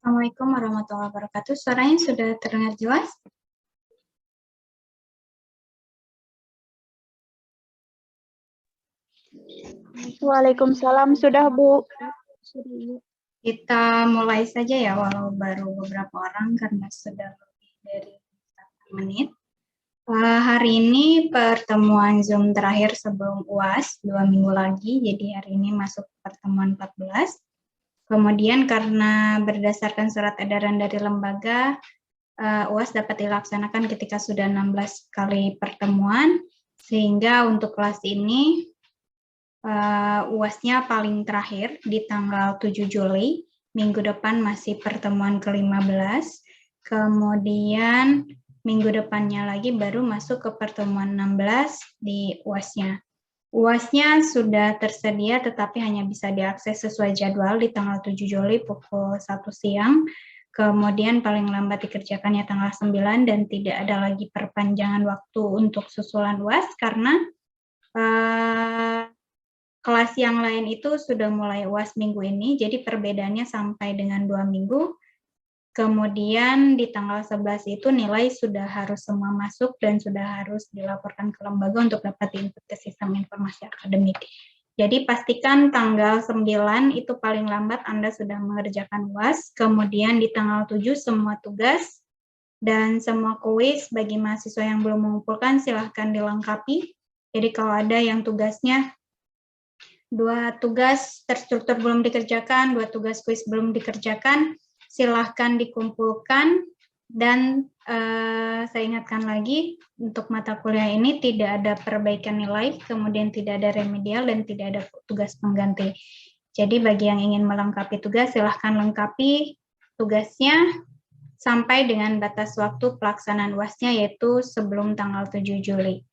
Assalamualaikum warahmatullahi wabarakatuh. Suaranya sudah terdengar jelas? Waalaikumsalam, sudah Bu. Kita mulai saja ya, walau baru beberapa orang karena sudah lebih dari 1 menit. Hari ini pertemuan Zoom terakhir sebelum UAS, 2 minggu lagi, jadi hari ini masuk pertemuan 14. Kemudian karena berdasarkan surat edaran dari lembaga, UAS dapat dilaksanakan ketika sudah 16 kali pertemuan, sehingga untuk kelas ini UAS-nya paling terakhir di tanggal 7 Juli, minggu depan masih pertemuan ke-15, kemudian minggu depannya lagi baru masuk ke pertemuan 16 di UAS-nya. UAS-nya sudah tersedia tetapi hanya bisa diakses sesuai jadwal di tanggal 7 Juli pukul 1 siang, kemudian paling lambat dikerjakannya tanggal 9 dan tidak ada lagi perpanjangan waktu untuk susulan UAS karena kelas yang lain itu sudah mulai UAS minggu ini, jadi perbedaannya sampai dengan 2 minggu. Kemudian di tanggal 11 itu nilai sudah harus semua masuk dan sudah harus dilaporkan ke lembaga untuk dapat input ke sistem informasi akademik. Jadi pastikan tanggal 9 itu paling lambat Anda sudah mengerjakan UAS, kemudian di tanggal 7 semua tugas dan semua kuis bagi mahasiswa yang belum mengumpulkan silahkan dilengkapi. Jadi kalau ada yang tugasnya 2 tugas terstruktur belum dikerjakan, 2 tugas kuis belum dikerjakan, silahkan dikumpulkan. Dan saya ingatkan lagi, untuk mata kuliah ini tidak ada perbaikan nilai, kemudian tidak ada remedial, dan tidak ada tugas pengganti. Jadi bagi yang ingin melengkapi tugas, silahkan lengkapi tugasnya sampai dengan batas waktu pelaksanaan UAS-nya, yaitu sebelum tanggal 7 Juli.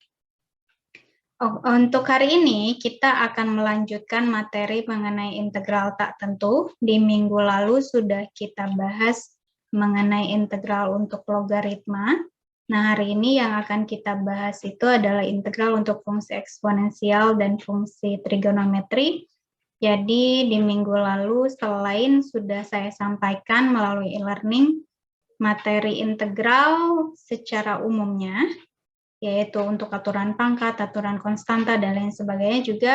Untuk hari ini, kita akan melanjutkan materi mengenai integral tak tentu. Di minggu lalu sudah kita bahas mengenai integral untuk logaritma. Nah, hari ini yang akan kita bahas itu adalah integral untuk fungsi eksponensial dan fungsi trigonometri. Jadi, di minggu lalu, selain sudah saya sampaikan melalui e-learning, materi integral secara umumnya, yaitu untuk aturan pangkat, aturan konstanta, dan lain sebagainya juga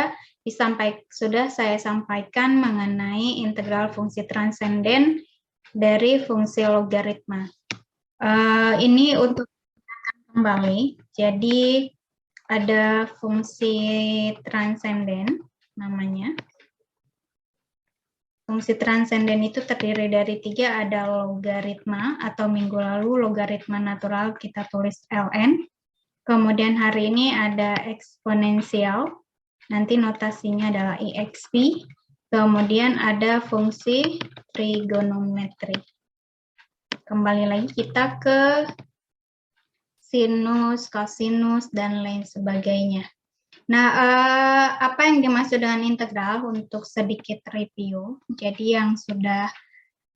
sudah saya sampaikan mengenai integral fungsi transenden dari fungsi logaritma. Ini untuk kembali, jadi ada fungsi transenden namanya. Fungsi transenden itu terdiri dari 3, ada logaritma atau minggu lalu logaritma natural kita tulis ln. Kemudian hari ini ada eksponensial, nanti notasinya adalah exp. Kemudian ada fungsi trigonometri. Kembali lagi kita ke sinus, kosinus, dan lain sebagainya. Nah, apa yang dimaksud dengan integral untuk sedikit review? Jadi yang sudah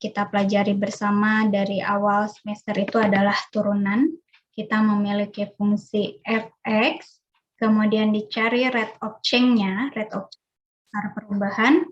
kita pelajari bersama dari awal semester itu adalah turunan. Kita memiliki fungsi fx, kemudian dicari rate of change-nya, rate of perubahan,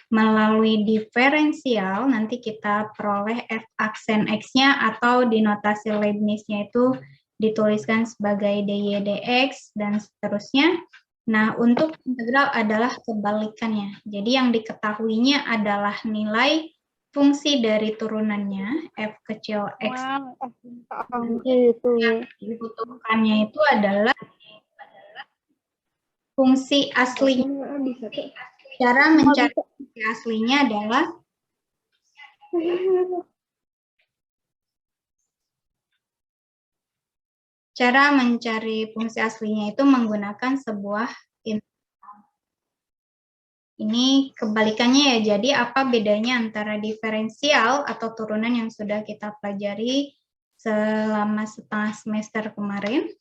melalui diferensial, nanti kita peroleh f aksen x-nya, atau di notasi Leibniz-nya itu dituliskan sebagai dy dx, dan seterusnya. Nah, untuk integral adalah kebalikannya. Jadi yang diketahuinya adalah nilai fungsi dari turunannya, f kecil x. Yang dibutuhkannya itu adalah fungsi asli. Cara mencari fungsi aslinya adalah itu menggunakan sebuah integral. Ini kebalikannya ya, jadi apa bedanya antara diferensial atau turunan yang sudah kita pelajari selama setengah semester kemarin,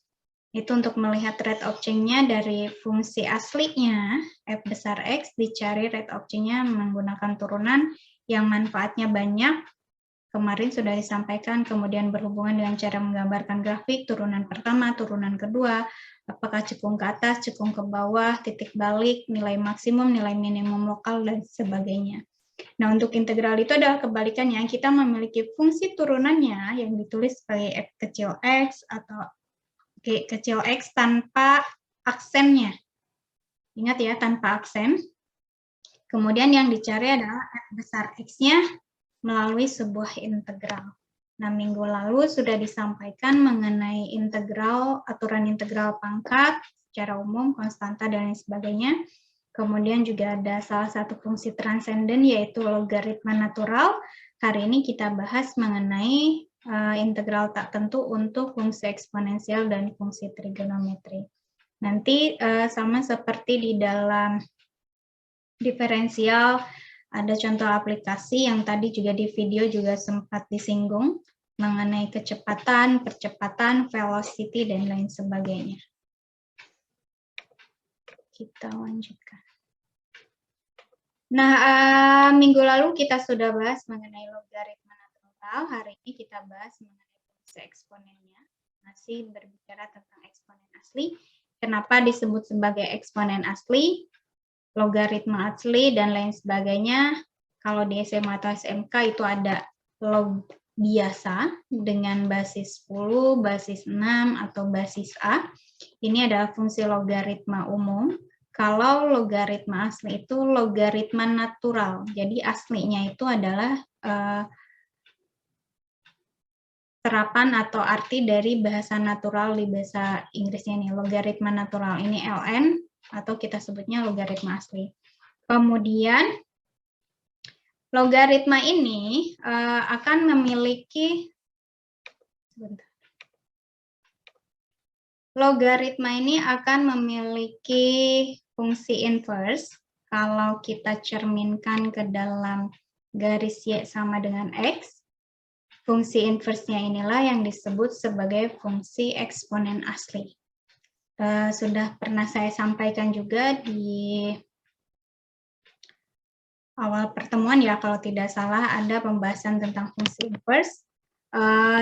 itu untuk melihat rate of change-nya dari fungsi aslinya, f besar x, dicari rate of change-nya menggunakan turunan yang manfaatnya banyak. Kemarin sudah disampaikan, kemudian berhubungan dengan cara menggambarkan grafik, turunan pertama, turunan kedua, apakah cekung ke atas, cekung ke bawah, titik balik, nilai maksimum, nilai minimum lokal, dan sebagainya. Nah, untuk integral itu adalah kebalikannya, kita memiliki fungsi turunannya yang ditulis sebagai f kecil x atau g kecil x tanpa aksennya. Ingat ya, tanpa aksen. Kemudian yang dicari adalah f besar x-nya melalui sebuah integral. Nah, minggu lalu sudah disampaikan mengenai integral, aturan integral pangkat, secara umum, konstanta, dan lain sebagainya. Kemudian juga ada salah satu fungsi transenden, yaitu logaritma natural. Hari ini kita bahas mengenai integral tak tentu untuk fungsi eksponensial dan fungsi trigonometri. Nanti sama seperti di dalam diferensial, ada contoh aplikasi yang tadi juga di video juga sempat disinggung mengenai kecepatan, percepatan, velocity, dan lain sebagainya. Kita lanjutkan. Nah, minggu lalu kita sudah bahas mengenai logaritma natural. Hari ini kita bahas mengenai fungsi eksponennya. Masih berbicara tentang eksponen asli. Kenapa disebut sebagai eksponen asli? Logaritma asli, dan lain sebagainya. Kalau di SMA atau SMK itu ada log biasa dengan basis 10, basis 6, atau basis A. Ini adalah fungsi logaritma umum. Kalau logaritma asli itu logaritma natural. Jadi aslinya itu adalah terapan atau arti dari bahasa natural di bahasa Inggrisnya ini. Logaritma natural ini ln, atau kita sebutnya logaritma asli. Kemudian logaritma ini akan memiliki fungsi inverse kalau kita cerminkan ke dalam garis Y sama dengan X. Fungsi inverse-nya inilah yang disebut sebagai fungsi eksponen asli. Sudah pernah saya sampaikan juga di awal pertemuan ya, kalau tidak salah ada pembahasan tentang fungsi inverse,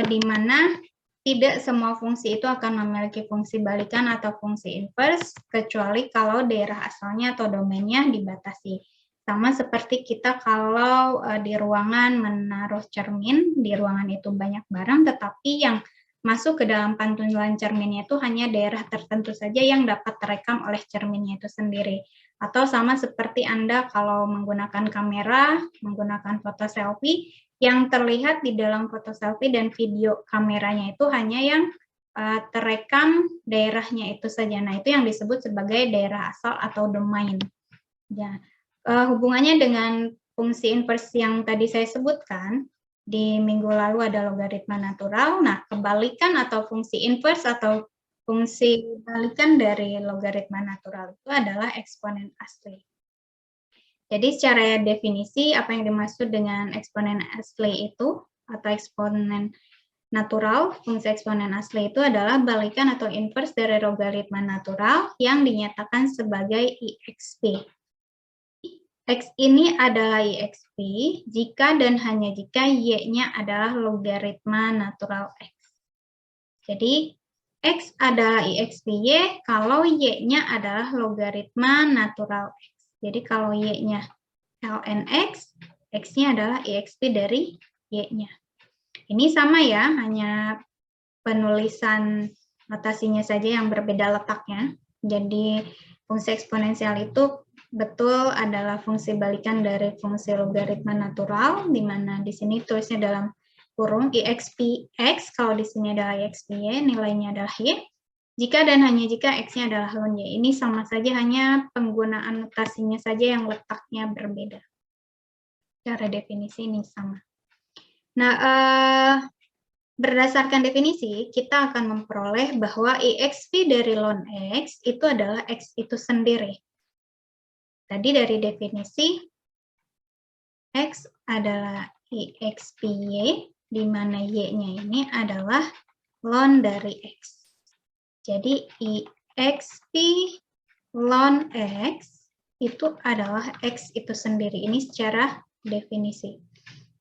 di mana tidak semua fungsi itu akan memiliki fungsi balikan atau fungsi inverse, kecuali kalau daerah asalnya atau domainnya dibatasi. Sama seperti kita kalau di ruangan menaruh cermin, di ruangan itu banyak barang, tetapi yang masuk ke dalam pantulan cerminnya itu hanya daerah tertentu saja yang dapat terekam oleh cerminnya itu sendiri. Atau sama seperti Anda kalau menggunakan kamera, menggunakan foto selfie, yang terlihat di dalam foto selfie dan video kameranya itu hanya yang terekam daerahnya itu saja. Nah, itu yang disebut sebagai daerah asal atau domain. Ya, hubungannya dengan fungsi inverse yang tadi saya sebutkan, di minggu lalu ada logaritma natural. Nah, kebalikan atau fungsi inverse atau fungsi balikan dari logaritma natural itu adalah eksponen asli. Jadi secara definisi, apa yang dimaksud dengan eksponen asli itu, atau eksponen natural, fungsi eksponen asli itu adalah balikan atau inverse dari logaritma natural yang dinyatakan sebagai IXP. X ini adalah IXP jika dan hanya jika Y-nya adalah logaritma natural X. Jadi, X adalah IXP Y kalau Y-nya adalah logaritma natural X. Jadi kalau Y-nya ln X, X-nya adalah IXP dari Y-nya. Ini sama ya, hanya penulisan notasinya saja yang berbeda letaknya. Jadi fungsi eksponensial itu betul adalah fungsi balikan dari fungsi logaritma natural, di mana di sini tulisnya dalam kurung IXP X, kalau di sini adalah IXP Y, nilainya adalah Y. Jika dan hanya jika X-nya adalah ln Y. Ini sama saja, hanya penggunaan notasinya saja yang letaknya berbeda. Cara definisi ini sama. Nah, berdasarkan definisi, kita akan memperoleh bahwa IXP dari ln X itu adalah X itu sendiri. Tadi dari definisi, X adalah IXP Y, di mana Y-nya ini adalah ln dari X. Jadi IXP ln X itu adalah X itu sendiri. Ini secara definisi.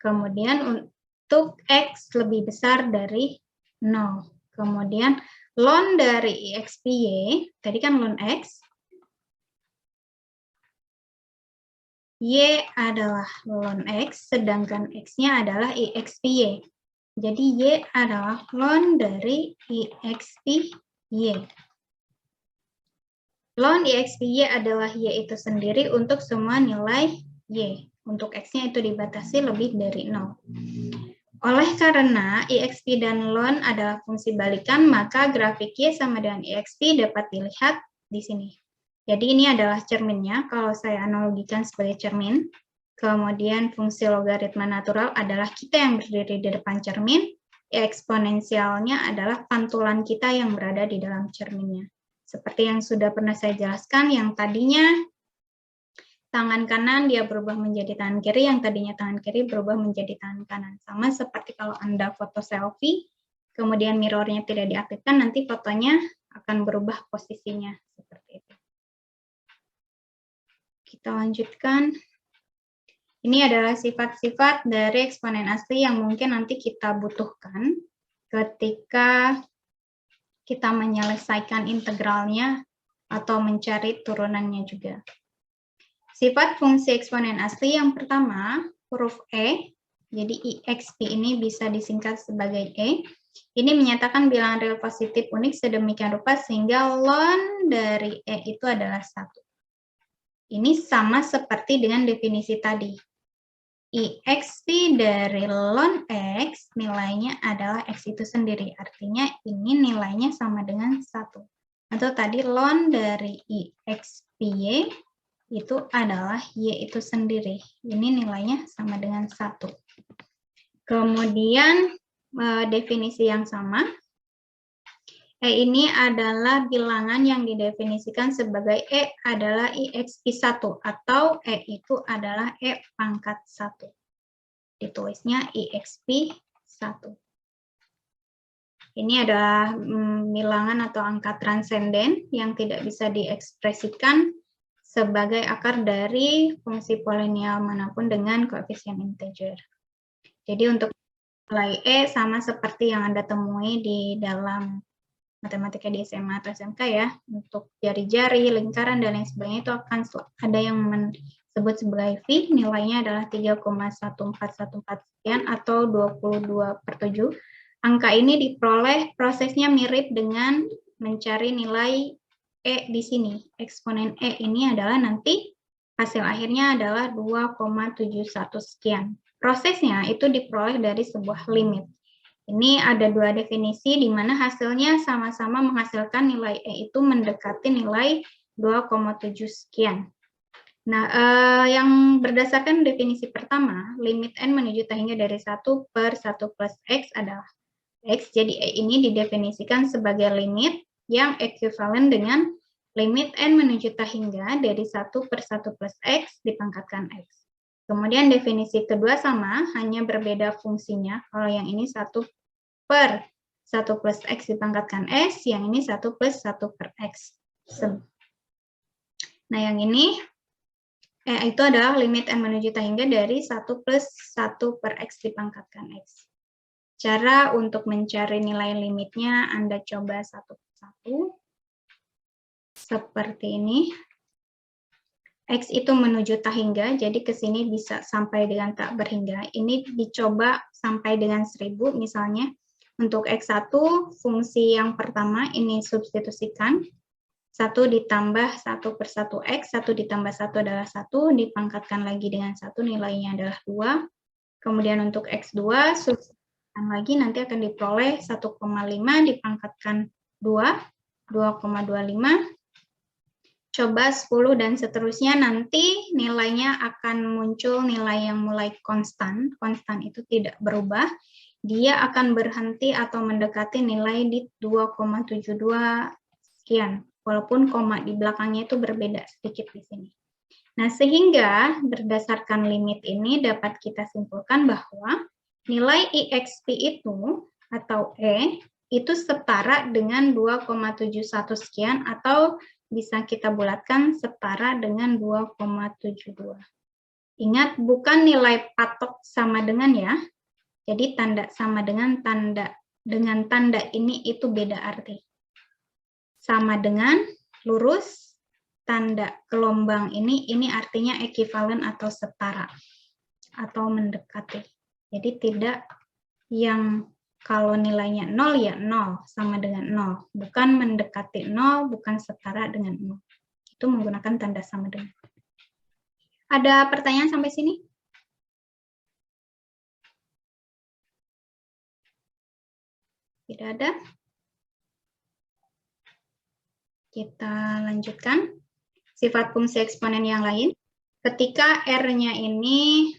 Kemudian untuk X lebih besar dari 0. Kemudian ln dari IXP Y, tadi kan ln X, Y adalah ln X, sedangkan X-nya adalah IXPY. Jadi Y adalah ln dari IXPY. Ln IXPY adalah Y itu sendiri untuk semua nilai Y. Untuk X-nya itu dibatasi lebih dari 0. Oleh karena IXP dan ln adalah fungsi balikan, maka grafik Y sama dengan IXP dapat dilihat di sini. Jadi ini adalah cerminnya, kalau saya analogikan sebagai cermin. Kemudian fungsi logaritma natural adalah kita yang berdiri di depan cermin, eksponensialnya adalah pantulan kita yang berada di dalam cerminnya. Seperti yang sudah pernah saya jelaskan, yang tadinya tangan kanan dia berubah menjadi tangan kiri, yang tadinya tangan kiri berubah menjadi tangan kanan. Sama seperti kalau Anda foto selfie, kemudian mirrornya tidak diaktifkan, nanti fotonya akan berubah posisinya. Seperti itu. Kita lanjutkan. Ini adalah sifat-sifat dari eksponen asli yang mungkin nanti kita butuhkan ketika kita menyelesaikan integralnya atau mencari turunannya juga. Sifat fungsi eksponen asli yang pertama, huruf E, jadi IXP ini bisa disingkat sebagai E. Ini menyatakan bilangan real positif unik sedemikian rupa sehingga ln dari E itu adalah 1. Ini sama seperti dengan definisi tadi. IXP dari ln X nilainya adalah X itu sendiri. Artinya ini nilainya sama dengan 1. Atau tadi ln dari IXPY itu adalah Y itu sendiri. Ini nilainya sama dengan 1. Kemudian definisi yang sama. E ini adalah bilangan yang didefinisikan sebagai E adalah IXP1 atau E itu adalah E pangkat 1. Ditulisnya IXP1. Ini adalah bilangan atau angka transenden yang tidak bisa diekspresikan sebagai akar dari fungsi polinomial manapun dengan koefisien integer. Jadi untuk nilai E sama seperti yang Anda temui di dalam matematika di SMA atau SMK ya, untuk jari-jari, lingkaran, dan lain sebagainya itu akan ada yang disebut sebagai V, nilainya adalah 3,1414 sekian atau 22/7. Angka ini diperoleh, prosesnya mirip dengan mencari nilai E di sini. Eksponen E ini adalah nanti hasil akhirnya adalah 2,71 sekian. Prosesnya itu diperoleh dari sebuah limit. Ini ada dua definisi di mana hasilnya sama-sama menghasilkan nilai E itu mendekati nilai 2,7 sekian. Nah, yang berdasarkan definisi pertama, limit N menuju tak hingga dari 1 per 1 plus X adalah X. Jadi E ini didefinisikan sebagai limit yang ekuivalen dengan limit N menuju tak hingga dari 1 per 1 plus X dipangkatkan X. Kemudian definisi kedua sama, hanya berbeda fungsinya. Kalau yang ini 1 per 1 plus X dipangkatkan S, yang ini 1 plus 1 per X. Nah, yang ini itu adalah limit N menuju tak hingga dari 1 plus 1 per X dipangkatkan X. Cara untuk mencari nilai limitnya, Anda coba satu persatu. Seperti ini. X itu menuju tak hingga, jadi ke sini bisa sampai dengan tak berhingga. Ini dicoba sampai dengan 1000 misalnya. Untuk X1, fungsi yang pertama ini substitusikan. 1 ditambah 1 per 1X, 1 ditambah 1 adalah 1, dipangkatkan lagi dengan 1, nilainya adalah 2. Kemudian untuk X2, substitusikan lagi, nanti akan diperoleh 1,5 dipangkatkan 2, 2,25. Coba 10 dan seterusnya, nanti nilainya akan muncul nilai yang mulai konstan. Konstan itu tidak berubah. Dia akan berhenti atau mendekati nilai di 2,72 sekian. Walaupun koma di belakangnya itu berbeda sedikit di sini. Nah, sehingga berdasarkan limit ini dapat kita simpulkan bahwa nilai IXP itu atau E itu setara dengan 2,71 sekian atau bisa kita bulatkan setara dengan 2,72. Ingat, bukan nilai patok sama dengan ya. Jadi tanda sama dengan tanda ini itu beda arti. Sama dengan lurus, tanda gelombang ini artinya ekivalen atau setara atau mendekati. Jadi tidak yang kalau nilainya 0 ya 0 sama dengan 0, bukan mendekati 0, bukan setara dengan 0. Itu menggunakan tanda sama dengan. Ada pertanyaan sampai sini? Tidak ada? Kita lanjutkan. Sifat fungsi eksponen yang lain. Ketika R-nya ini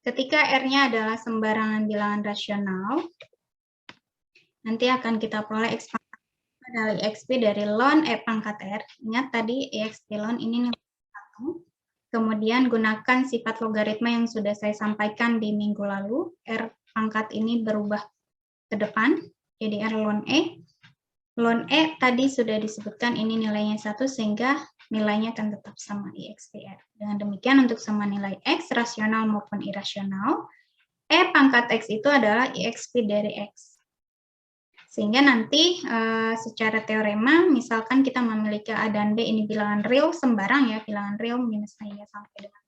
R-nya adalah sembarangan bilangan rasional, nanti akan kita peroleh ekspansi dari XP dari ln E pangkat R. Ingat tadi EXP ln ini nilai 1. Kemudian gunakan sifat logaritma yang sudah saya sampaikan di minggu lalu. R pangkat ini berubah ke depan, jadi R ln E. Ln E tadi sudah disebutkan ini nilainya 1, sehingga nilainya akan tetap sama EXPR. Dengan demikian untuk semua nilai X, rasional maupun irasional, E pangkat X itu adalah EXP dari X. Sehingga nanti secara teorema, misalkan kita memiliki A dan B ini bilangan real sembarang ya, bilangan real minus hingga sampai dengan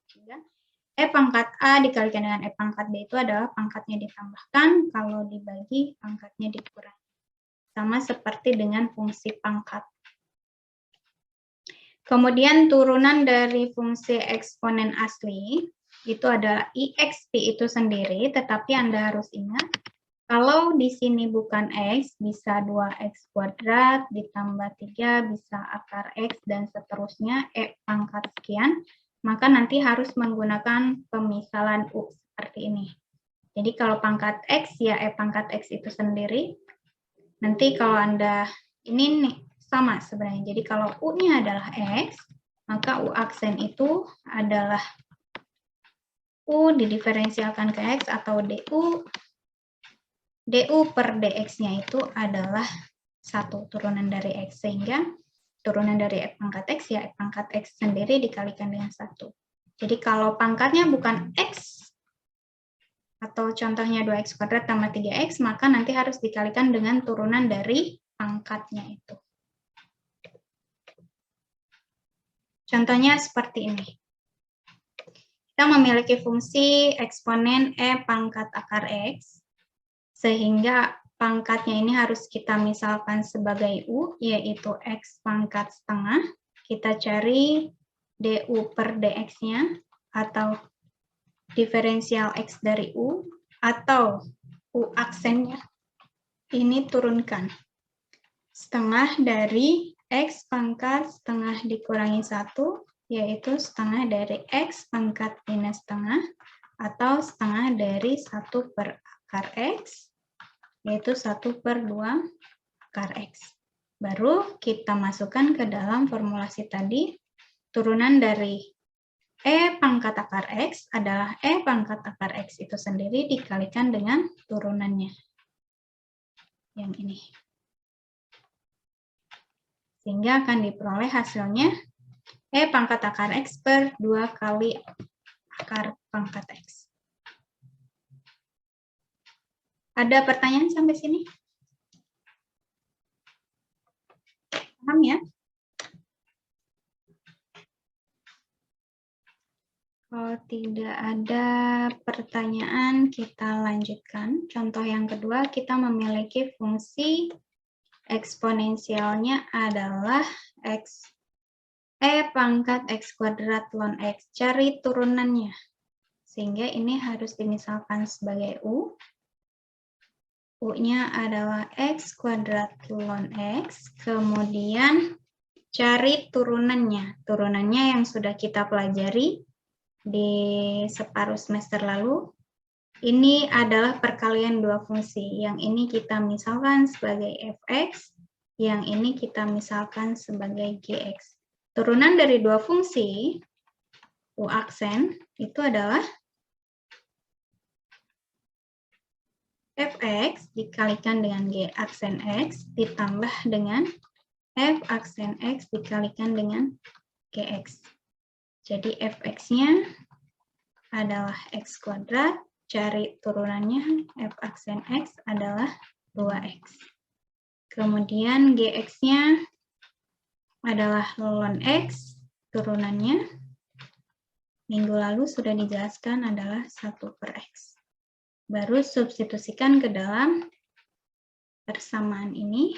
3. E pangkat A dikalikan dengan E pangkat B itu adalah pangkatnya ditambahkan, kalau dibagi pangkatnya dikurangi. Sama seperti dengan fungsi pangkat. Kemudian turunan dari fungsi eksponen asli itu adalah EXP itu sendiri, tetapi Anda harus ingat, kalau di sini bukan X, bisa 2X kuadrat, ditambah 3, bisa akar X, dan seterusnya, E pangkat sekian, maka nanti harus menggunakan pemisalan U seperti ini. Jadi kalau pangkat X, ya E pangkat X itu sendiri. Nanti kalau Anda, ini nih, sama sebenarnya. Jadi kalau U-nya adalah X, maka U aksen itu adalah U didiferensialkan ke X, atau DU per DX-nya itu adalah 1 turunan dari X. Sehingga turunan dari E pangkat X, ya E pangkat X sendiri dikalikan dengan 1. Jadi kalau pangkatnya bukan X, atau contohnya 2X kuadrat tambah 3X, maka nanti harus dikalikan dengan turunan dari pangkatnya itu. Contohnya seperti ini. Kita memiliki fungsi eksponen E pangkat akar X, sehingga pangkatnya ini harus kita misalkan sebagai U, yaitu X pangkat setengah. Kita cari DU per DX-nya, atau diferensial X dari U, atau U aksennya ini turunkan. Setengah dari X pangkat setengah dikurangi 1, yaitu setengah dari X pangkat minus setengah, atau setengah dari 1 per akar X, yaitu 1 per 2 akar X. Baru kita masukkan ke dalam formulasi tadi, turunan dari E pangkat akar X adalah E pangkat akar X itu sendiri dikalikan dengan turunannya. Yang ini. Sehingga akan diperoleh hasilnya E pangkat akar X per 2 kali akar pangkat X. Ada pertanyaan sampai sini? Paham ya? Kalau tidak ada pertanyaan, kita lanjutkan. Contoh yang kedua, kita memiliki fungsi eksponensialnya adalah X. E pangkat X kuadrat ln X. Cari turunannya. Sehingga ini harus dimisalkan sebagai U. U-nya adalah X kuadrat ln X. Kemudian cari turunannya. Turunannya yang sudah kita pelajari di separuh semester lalu, ini adalah perkalian dua fungsi. Yang ini kita misalkan sebagai fx, yang ini kita misalkan sebagai gx. Turunan dari dua fungsi, u aksen, itu adalah fx dikalikan dengan g aksen x, ditambah dengan f aksen x dikalikan dengan gx. Jadi fx-nya adalah x kuadrat, cari turunannya, f aksen X adalah 2X. Kemudian Gx-nya adalah ln X, turunannya minggu lalu sudah dijelaskan adalah 1/X. Baru substitusikan ke dalam persamaan ini,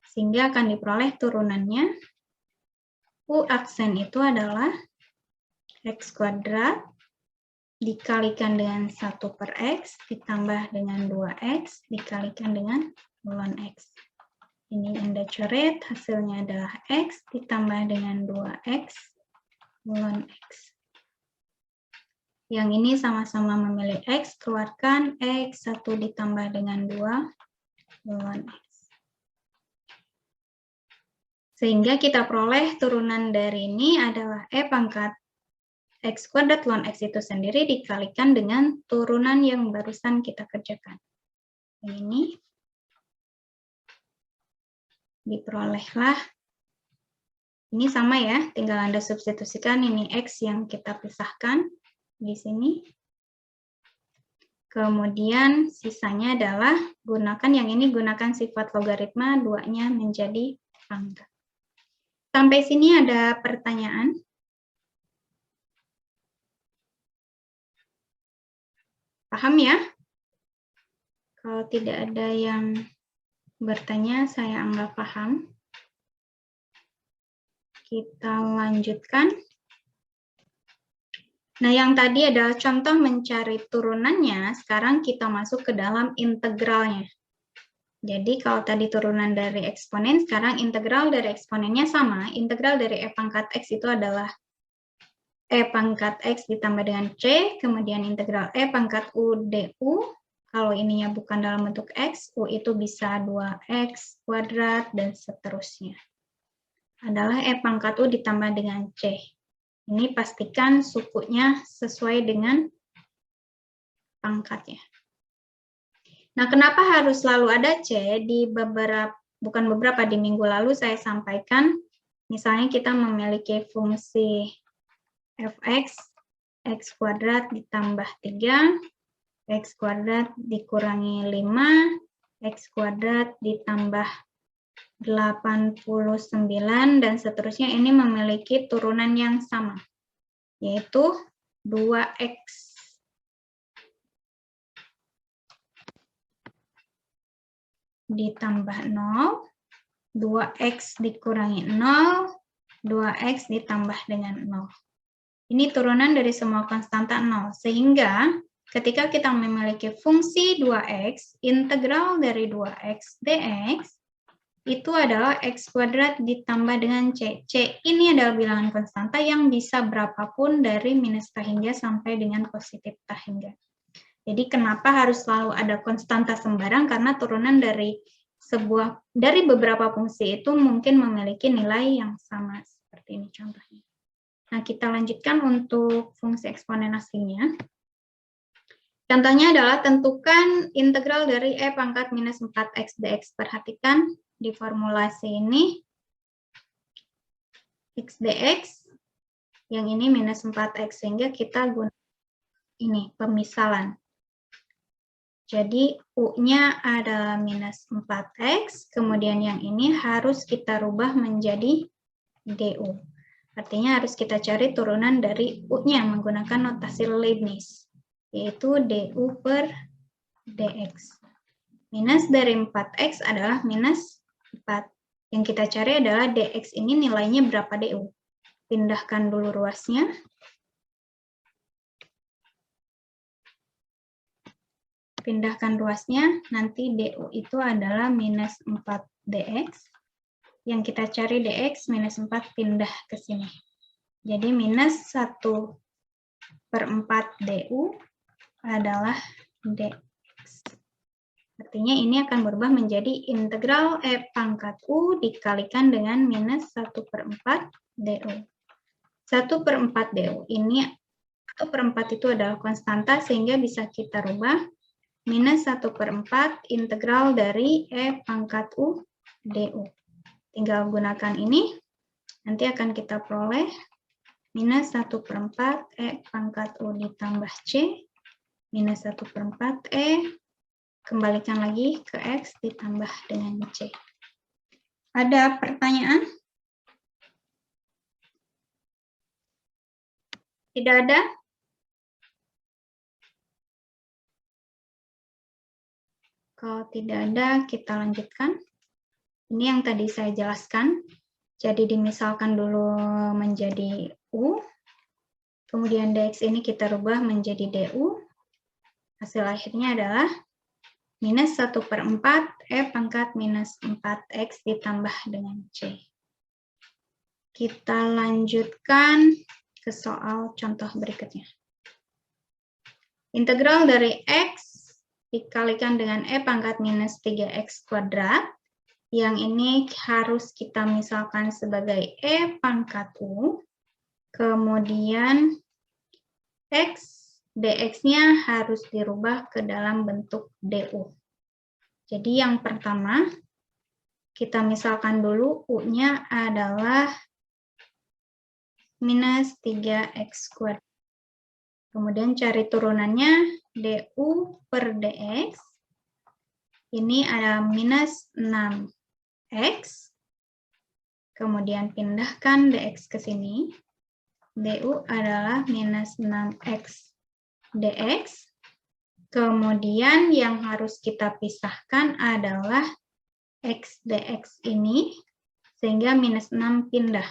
sehingga akan diperoleh turunannya. U aksen itu adalah X kuadrat dikalikan dengan 1/X ditambah dengan 2X dikalikan dengan ln X. Ini Anda coret, hasilnya adalah X ditambah dengan 2X ln X. Yang ini sama-sama memilih X, keluarkan X 1 ditambah dengan 2 ln X. Sehingga kita peroleh turunan dari ini adalah E pangkat X kuadrat ln X itu sendiri dikalikan dengan turunan yang barusan kita kerjakan. Ini diperolehlah, ini sama ya, tinggal Anda substitusikan ini X yang kita pisahkan di sini. Kemudian sisanya adalah gunakan yang ini, gunakan sifat logaritma, 2-nya menjadi pangkat. Sampai sini ada pertanyaan? Paham ya? Kalau tidak ada yang bertanya, saya anggap paham. Kita lanjutkan. Nah, yang tadi adalah contoh mencari turunannya, sekarang kita masuk ke dalam integralnya. Jadi, kalau tadi turunan dari eksponen, sekarang integral dari eksponennya sama. Integral dari E pangkat X itu adalah E pangkat X ditambah dengan C, kemudian integral E pangkat U du. Kalau ininya bukan dalam bentuk X, U itu bisa 2X kuadrat, dan seterusnya. Adalah E pangkat U ditambah dengan C. Ini pastikan sukunya sesuai dengan pangkatnya. Nah, kenapa harus selalu ada C? Di di minggu lalu saya sampaikan, misalnya kita memiliki fungsi fx, x kuadrat ditambah 3, X kuadrat dikurangi 5, X kuadrat ditambah 89, dan seterusnya. Ini memiliki turunan yang sama, yaitu 2X. Ditambah 0, 2X dikurangi 0, 2X ditambah dengan 0. Ini turunan dari semua konstanta 0, sehingga ketika kita memiliki fungsi 2X, integral dari 2X dx, itu adalah X kuadrat ditambah dengan C. C ini adalah bilangan konstanta yang bisa berapapun dari minus K hingga sampai dengan positif K hingga. Jadi kenapa harus selalu ada konstanta sembarang? Karena turunan dari beberapa fungsi itu mungkin memiliki nilai yang sama. Seperti ini contohnya. Nah, kita lanjutkan untuk fungsi eksponen aslinya. Contohnya adalah tentukan integral dari E pangkat minus 4X dx. Perhatikan di formulasi ini, X dx, yang ini minus 4X, sehingga kita gunakan ini, pemisalan. Jadi, U-nya adalah minus 4X, kemudian yang ini harus kita rubah menjadi du. Artinya harus kita cari turunan dari U-nya menggunakan notasi Leibniz, yaitu du per dx. Minus dari 4x adalah minus 4. Yang kita cari adalah dx ini nilainya berapa du. Pindahkan dulu ruasnya. Pindahkan ruasnya, nanti du itu adalah minus 4 dx. Yang kita cari dx minus 4 pindah ke sini. Jadi minus 1/4 du adalah dx. Artinya ini akan berubah menjadi integral E pangkat U dikalikan dengan minus 1/4 du. 1/4 du ini 1/4 itu adalah konstanta, sehingga bisa kita rubah minus 1/4 integral dari E pangkat U du. Tinggal gunakan ini, nanti akan kita peroleh minus 1/4 E pangkat U ditambah C, minus 1/4 E, kembalikan lagi ke X ditambah dengan C. Ada pertanyaan? Tidak ada? Kalau tidak ada, kita lanjutkan. Ini yang tadi saya jelaskan. Jadi dimisalkan dulu menjadi U, kemudian dx ini kita rubah menjadi du. Hasil akhirnya adalah minus 1/4 E pangkat minus 4X ditambah dengan C. Kita lanjutkan ke soal contoh berikutnya. Integral dari X dikalikan dengan E pangkat minus 3X kuadrat. Yang ini harus kita misalkan sebagai E pangkat U. Kemudian X, dx-nya harus dirubah ke dalam bentuk du. Jadi yang pertama, kita misalkan dulu U-nya adalah minus 3X kuadrat. Kemudian cari turunannya, du per dx. Ini ada minus 6X. Kemudian pindahkan dx ke sini. Du adalah minus 6X dx. Kemudian yang harus kita pisahkan adalah X dx ini, sehingga minus 6 pindah.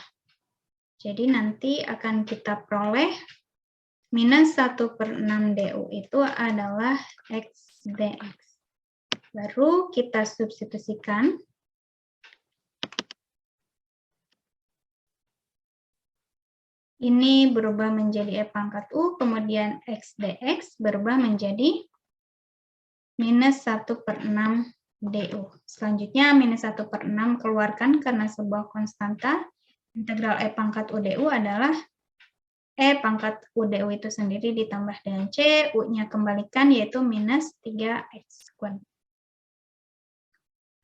Jadi nanti akan kita peroleh minus 1/6 du itu adalah X dx. Baru kita substitusikan. Ini berubah menjadi E pangkat U, kemudian X dx berubah menjadi minus 1/6 du. Selanjutnya minus 1/6 keluarkan karena sebuah konstanta. Integral E pangkat U du adalah E pangkat U du itu sendiri ditambah dengan C, U-nya kembalikan yaitu minus 3X kuadrat.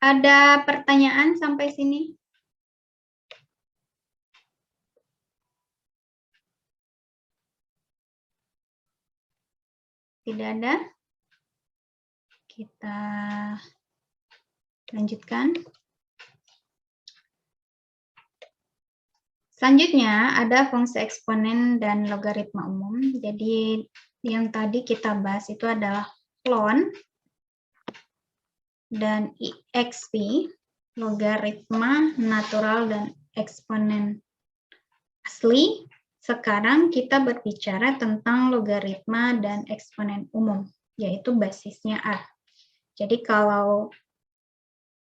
Ada pertanyaan sampai sini? Tidak ada? Kita lanjutkan. Selanjutnya ada fungsi eksponen dan logaritma umum. Jadi yang tadi kita bahas itu adalah ln dan exp, logaritma natural dan eksponen asli. Sekarang kita berbicara tentang logaritma dan eksponen umum, yaitu basisnya A. Jadi kalau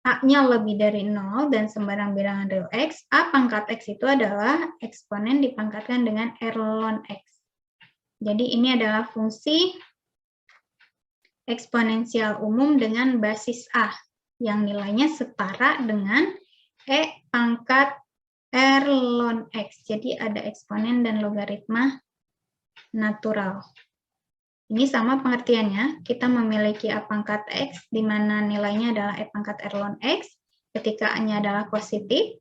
A-nya lebih dari 0 dan sembarang bilangan real X, A pangkat X itu adalah eksponen dipangkatkan dengan R ln X. Jadi ini adalah fungsi eksponensial umum dengan basis A, yang nilainya setara dengan E pangkat R ln X. Jadi ada eksponen dan logaritma natural. Ini sama pengertiannya, kita memiliki A pangkat X, di mana nilainya adalah E pangkat R ln X, ketika A-nya adalah positif,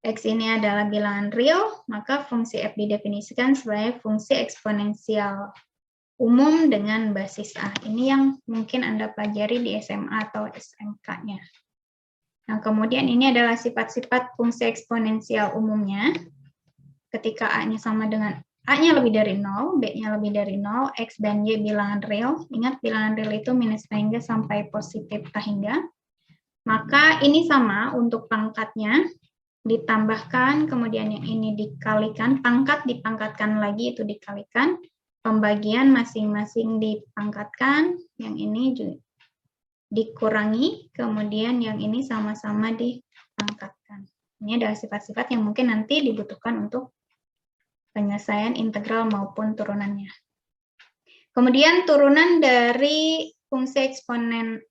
X ini adalah bilangan real, maka fungsi F didefinisikan sebagai fungsi eksponensial umum dengan basis A. Ini yang mungkin Anda pelajari di SMA atau SMK-nya. Nah, kemudian ini adalah sifat-sifat fungsi eksponensial umumnya, ketika A-nya sama dengan A-nya lebih dari 0, B-nya lebih dari 0, X dan Y bilangan real. Ingat, bilangan real itu minus tahingga sampai positif tahingga. Maka ini sama untuk pangkatnya, ditambahkan, kemudian yang ini dikalikan, pangkat dipangkatkan lagi, itu dikalikan, pembagian masing-masing dipangkatkan, yang ini juga dikurangi, kemudian yang ini sama-sama dipangkatkan. Ini adalah sifat-sifat yang mungkin nanti dibutuhkan untuk penyelesaian integral maupun turunannya. Kemudian turunan dari fungsi eksponen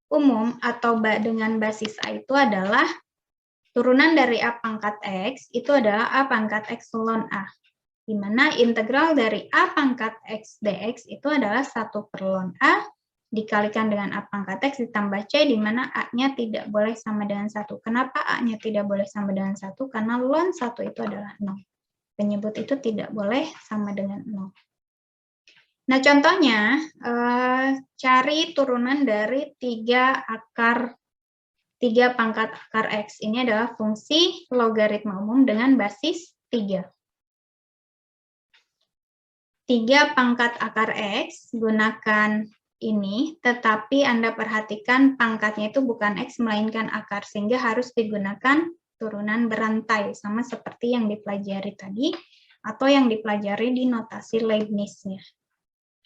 umum atau dengan basis A itu adalah turunan dari A pangkat X itu adalah A pangkat X ln A, di mana integral dari A pangkat X dx itu adalah 1 per ln A dikalikan dengan A pangkat X ditambah C, di mana A-nya tidak boleh sama dengan 1. Kenapa A-nya tidak boleh sama dengan 1? Karena ln 1 itu adalah 0. Penyebut itu tidak boleh sama dengan 0. Nah, contohnya, cari turunan dari 3 pangkat akar X. Ini adalah fungsi logaritma umum dengan basis 3. 3 pangkat akar X, gunakan ini, tetapi Anda perhatikan pangkatnya itu bukan X, melainkan akar, sehingga harus digunakan turunan berantai, sama seperti yang dipelajari tadi, atau yang dipelajari di notasi Leibniz-nya.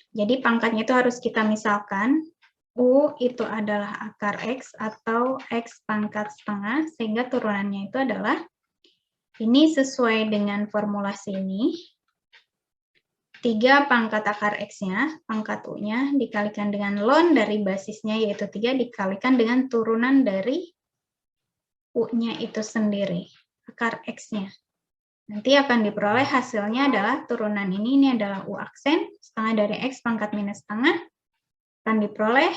Jadi pangkatnya itu harus kita misalkan, U itu adalah akar X atau X pangkat setengah, sehingga turunannya itu adalah, ini sesuai dengan formulasi ini, 3 pangkat akar X-nya, pangkat U-nya, dikalikan dengan ln dari basisnya, yaitu 3, dikalikan dengan turunan dari U-nya itu sendiri, akar X-nya. Nanti akan diperoleh hasilnya adalah turunan ini adalah U aksen, setengah dari X pangkat minus setengah, akan diperoleh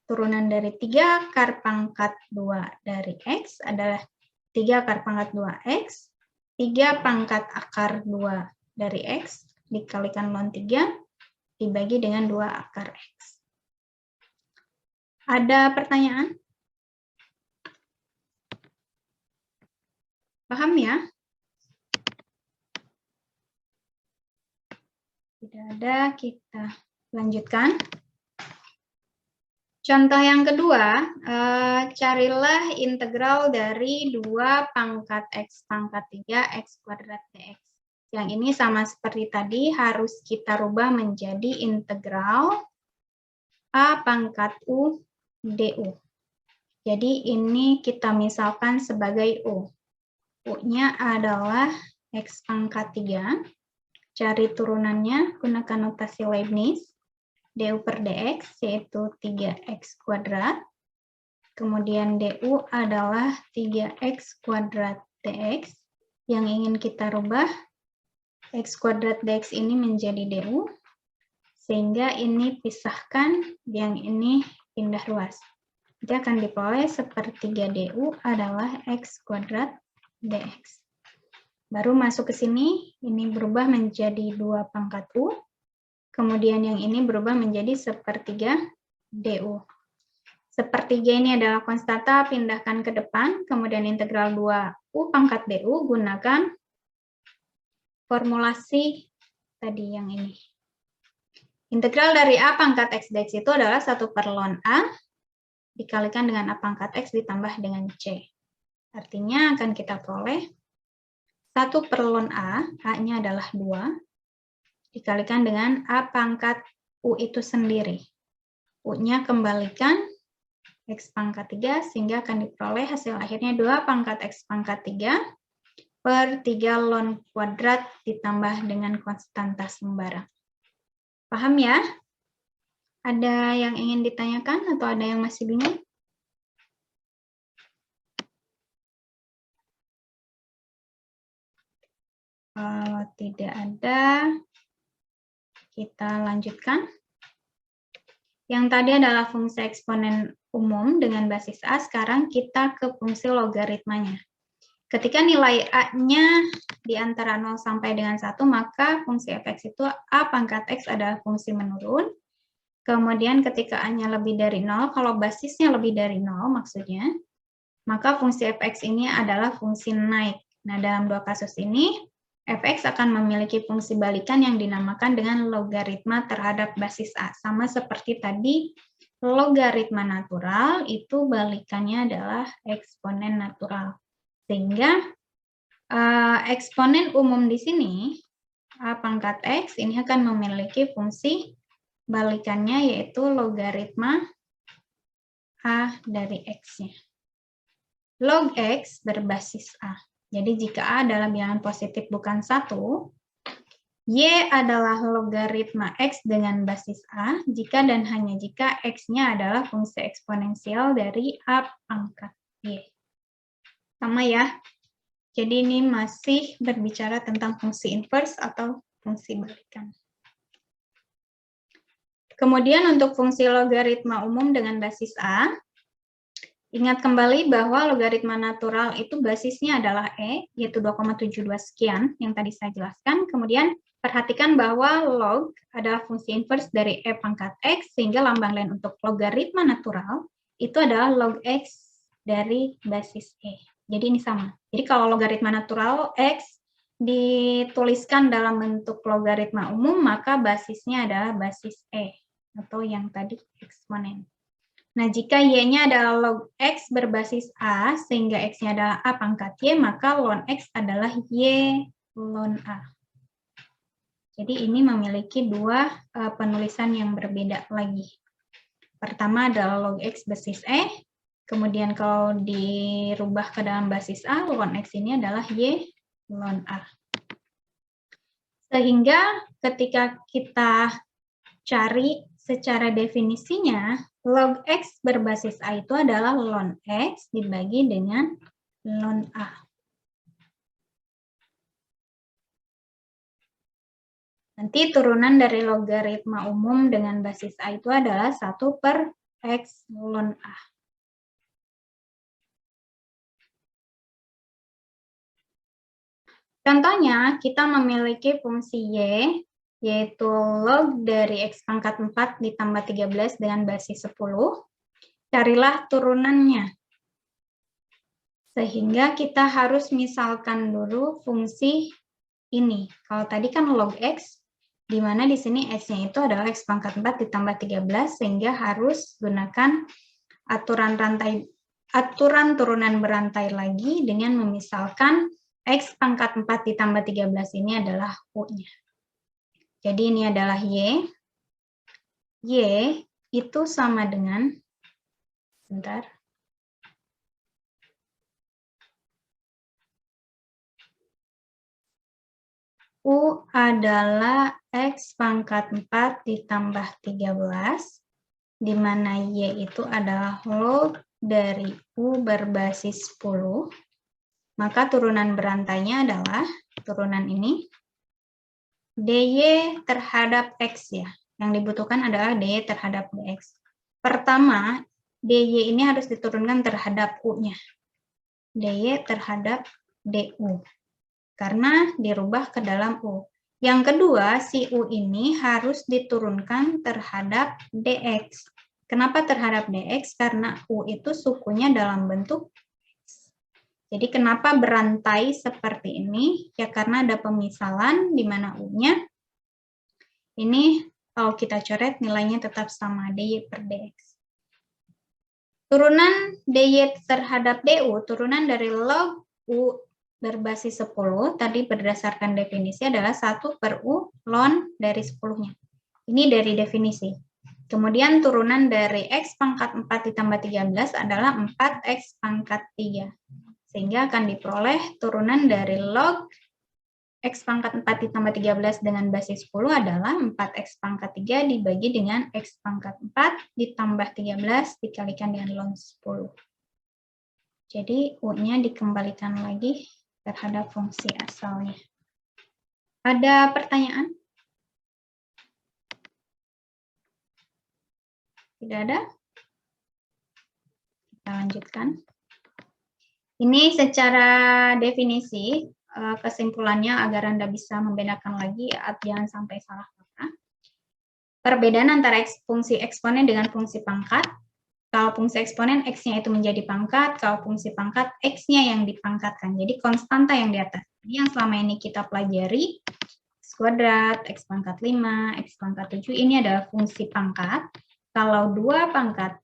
turunan dari 3 akar pangkat 2 dari X adalah 3 akar pangkat 2X, 3 pangkat akar 2 dari X, dikalikan ln 3, dibagi dengan 2 akar X. Ada pertanyaan? Paham ya? Tidak ada, kita lanjutkan. Contoh yang kedua, carilah integral dari 2 pangkat X pangkat 3 X kuadrat dx. Yang ini sama seperti tadi, harus kita rubah menjadi integral A pangkat U du. Jadi ini kita misalkan sebagai U. U-nya adalah X pangkat 3. Cari turunannya, gunakan notasi Leibniz. Du per dx, yaitu 3x kuadrat. Kemudian du adalah 3x kuadrat dx. Yang ingin kita rubah, x kuadrat dx ini menjadi du. Sehingga ini pisahkan, yang ini pindah ruas. Jadi akan diperoleh sepertiga du adalah x kuadrat dx. Baru masuk ke sini, ini berubah menjadi 2 pangkat U. Kemudian yang ini berubah menjadi sepertiga du. Sepertiga ini adalah konstanta, pindahkan ke depan. Kemudian integral 2 U pangkat du, gunakan formulasi tadi yang ini. Integral dari A pangkat X dx itu adalah 1 per ln A, dikalikan dengan A pangkat X ditambah dengan C. Artinya akan kita peroleh 1 per ln A-nya adalah 2, dikalikan dengan A pangkat U itu sendiri. U-nya kembalikan X pangkat 3, sehingga akan diperoleh hasil akhirnya 2 pangkat X pangkat 3 per 3 ln kuadrat ditambah dengan konstanta sembarang. Paham ya? Ada yang ingin ditanyakan atau ada yang masih bingung? Kalau tidak ada, kita lanjutkan. Yang tadi adalah fungsi eksponen umum dengan basis A, sekarang kita ke fungsi logaritmanya. Ketika nilai A-nya di antara 0 sampai dengan 1, maka fungsi fx itu A pangkat X adalah fungsi menurun. Kemudian ketika A-nya lebih dari 0, kalau basisnya lebih dari 0 maksudnya, maka fungsi fx ini adalah fungsi naik. Nah, dalam 2 kasus ini, fx akan memiliki fungsi balikan yang dinamakan dengan logaritma terhadap basis A. Sama seperti tadi, logaritma natural itu balikannya adalah eksponen natural. Sehingga eksponen umum di sini, A pangkat X, ini akan memiliki fungsi balikannya yaitu logaritma A dari X-nya. Log X berbasis A. Jadi jika A adalah bilangan positif bukan 1, Y adalah logaritma X dengan basis A, jika dan hanya jika X-nya adalah fungsi eksponensial dari A pangkat Y. Sama ya. Jadi ini masih berbicara tentang fungsi inverse atau fungsi balikan. Kemudian untuk fungsi logaritma umum dengan basis A, Ingat kembali bahwa logaritma natural itu basisnya adalah E, yaitu 2,72 sekian yang tadi saya jelaskan. Kemudian perhatikan bahwa log adalah fungsi inverse dari E pangkat X, sehingga lambang lain untuk logaritma natural itu adalah log X dari basis E. Jadi ini sama. Jadi kalau logaritma natural X dituliskan dalam bentuk logaritma umum, maka basisnya adalah basis E, atau yang tadi eksponen. Nah, jika Y-nya adalah log X berbasis A, sehingga X-nya adalah A pangkat Y, maka ln X adalah Y ln A. Jadi ini memiliki dua penulisan yang berbeda lagi. Pertama adalah log X basis E, kemudian kalau dirubah ke dalam basis A, ln X ini adalah Y ln A. Sehingga ketika kita cari secara definisinya, log X berbasis A itu adalah ln X dibagi dengan ln A. Nanti turunan dari logaritma umum dengan basis A itu adalah 1/X ln A. Contohnya, kita memiliki fungsi Y, yaitu log dari X pangkat 4 ditambah 13 dengan basis 10. Carilah turunannya. Sehingga kita harus misalkan dulu fungsi ini. Kalau tadi kan log X, di mana di sini X-nya itu adalah X pangkat 4 ditambah 13, sehingga harus gunakan aturan turunan berantai lagi dengan memisalkan X pangkat 4 ditambah 13 ini adalah U-nya. Jadi ini adalah Y. Y itu sama dengan, sebentar. U adalah X pangkat 4 ditambah 13, di mana Y itu adalah log dari U berbasis 10. Maka turunan berantainya adalah turunan ini, DY terhadap X ya. Yang dibutuhkan adalah DY terhadap DX. Pertama, DY ini harus diturunkan terhadap U-nya. DY terhadap DU. Karena dirubah ke dalam U. Yang kedua, si U ini harus diturunkan terhadap DX. Kenapa terhadap DX? Karena U itu sukunya dalam bentuk. Jadi kenapa berantai seperti ini? Ya karena ada pemisalan di mana U-nya ini kalau kita coret nilainya tetap sama DY per DX. Turunan DY terhadap DU, turunan dari log U berbasis 10, tadi berdasarkan definisi adalah 1/U ln dari 10-nya. Ini dari definisi. Kemudian turunan dari X pangkat 4 ditambah 13 adalah 4X pangkat 3. Sehingga akan diperoleh turunan dari log X pangkat 4 ditambah 13 dengan basis 10 adalah 4X pangkat 3 dibagi dengan X pangkat 4 ditambah 13 dikalikan dengan ln 10. Jadi U-nya dikembalikan lagi terhadap fungsi asalnya. Ada pertanyaan? Tidak ada? Kita lanjutkan. Ini secara definisi, kesimpulannya agar Anda bisa membedakan lagi, jangan sampai salah kata. Perbedaan antara fungsi eksponen dengan fungsi pangkat. Kalau fungsi eksponen, X-nya itu menjadi pangkat, kalau fungsi pangkat, X-nya yang dipangkatkan. Jadi konstanta yang di atas. Jadi yang selama ini kita pelajari, X kuadrat, X pangkat 5, X pangkat 7, ini adalah fungsi pangkat. Kalau 2 pangkat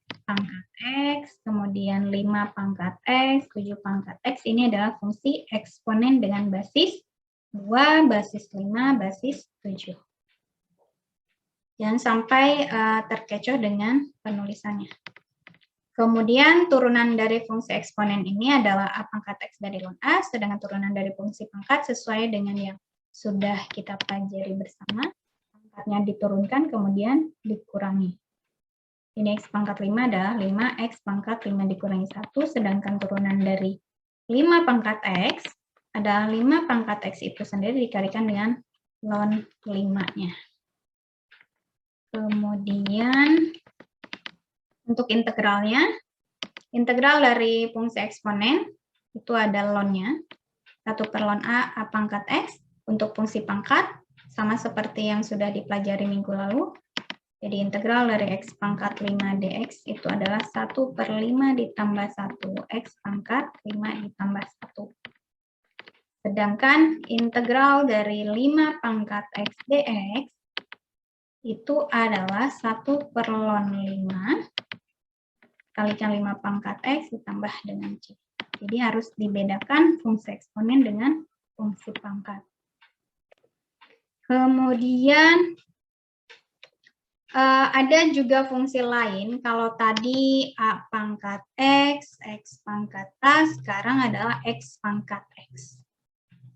X, kemudian 5 pangkat X, 7 pangkat X, ini adalah fungsi eksponen dengan basis 2, basis 5, basis 7. Jangan sampai terkecoh dengan penulisannya. Kemudian turunan dari fungsi eksponen ini adalah A pangkat X dari ln A, sedangkan turunan dari fungsi pangkat sesuai dengan yang sudah kita pelajari bersama. Pangkatnya diturunkan, kemudian dikurangi. Ini X pangkat 5 adalah 5X pangkat 5 dikurangi 1, sedangkan turunan dari 5 pangkat X adalah 5 pangkat X itu sendiri dikalikan dengan ln 5-nya. Kemudian untuk integralnya, Integral dari fungsi eksponen itu ada ln-nya. 1 per ln A pangkat X. Untuk fungsi pangkat, sama seperti yang sudah dipelajari minggu lalu. Jadi integral dari X pangkat 5 dx itu adalah 1 per 5 ditambah 1. X pangkat 5 ditambah 1. Sedangkan integral dari 5 pangkat X dx itu adalah 1 per ln 5 kalikan 5 pangkat X ditambah dengan C. Jadi harus dibedakan fungsi eksponen dengan fungsi pangkat. Kemudian ada juga fungsi lain. Kalau tadi A pangkat X, X pangkat A, sekarang adalah X pangkat X.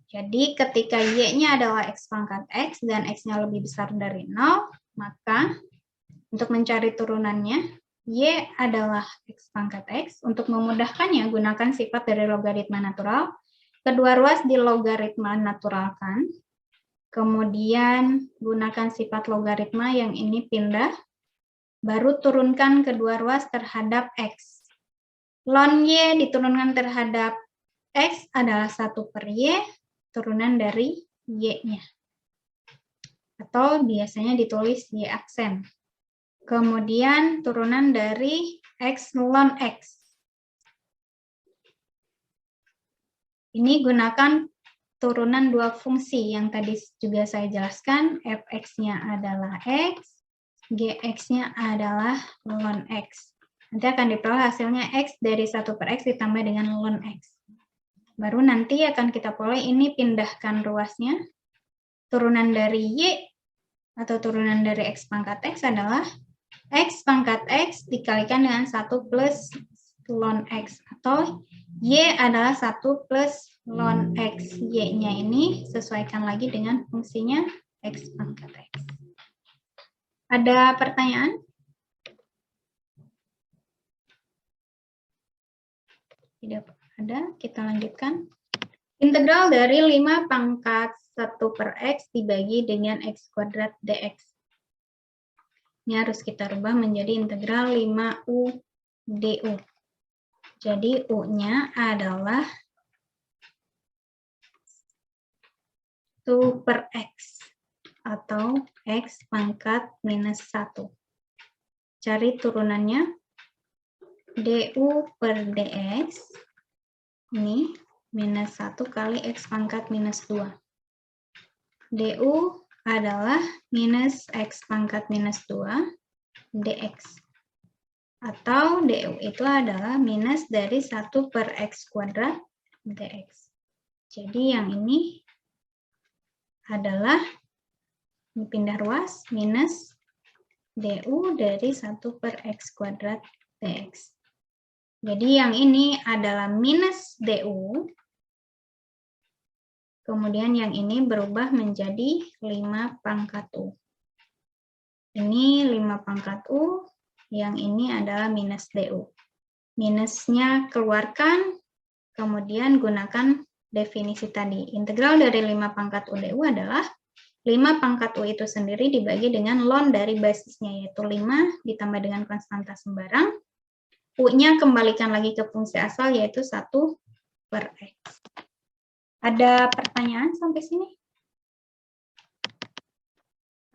Jadi ketika Y-nya adalah X pangkat X dan X-nya lebih besar dari 0, maka untuk mencari turunannya, Y adalah X pangkat X. Untuk memudahkannya, gunakan sifat dari logaritma natural. Kedua ruas dilogaritma naturalkan. Kemudian gunakan sifat logaritma yang ini pindah. Baru turunkan kedua ruas terhadap X. Ln Y diturunkan terhadap X adalah 1 per Y, turunan dari Y-nya. Atau biasanya ditulis Y aksen. Kemudian turunan dari X ln X. Ini gunakan turunan dua fungsi yang tadi juga saya jelaskan. Fx-nya adalah X, Gx-nya adalah ln X. Nanti akan diperoleh hasilnya X dari 1 per X ditambah dengan ln X. Baru nanti akan kita peroleh ini pindahkan ruasnya. Turunan dari Y atau turunan dari X pangkat X adalah X pangkat X dikalikan dengan 1 plus ln X. Atau Y adalah 1 plus ln X. Y-nya ini sesuaikan lagi dengan fungsinya X pangkat X. Ada pertanyaan? Tidak ada, kita lanjutkan. Integral dari 5 pangkat 1 per X dibagi dengan X kuadrat dx. Ini harus kita rubah menjadi integral 5U du. Jadi U-nya adalah 1 per X atau X pangkat minus 1. Cari turunannya. Du per dx ini minus 1 kali X pangkat minus 2. Du adalah minus X pangkat minus 2 dx. Atau du itu adalah minus dari 1 per X kuadrat dx. Jadi yang ini adalah pindah ruas minus du dari 1 per X kuadrat dx. Jadi yang ini adalah minus du. Kemudian yang ini berubah menjadi 5 pangkat U. Ini 5 pangkat U, yang ini adalah minus du. Minusnya keluarkan, kemudian gunakan definisi tadi. Integral dari 5 pangkat U du adalah 5 pangkat U itu sendiri dibagi dengan ln dari basisnya, yaitu 5 ditambah dengan konstanta sembarang. U-nya kembalikan lagi ke fungsi asal, yaitu 1 per X. Ada pertanyaan sampai sini?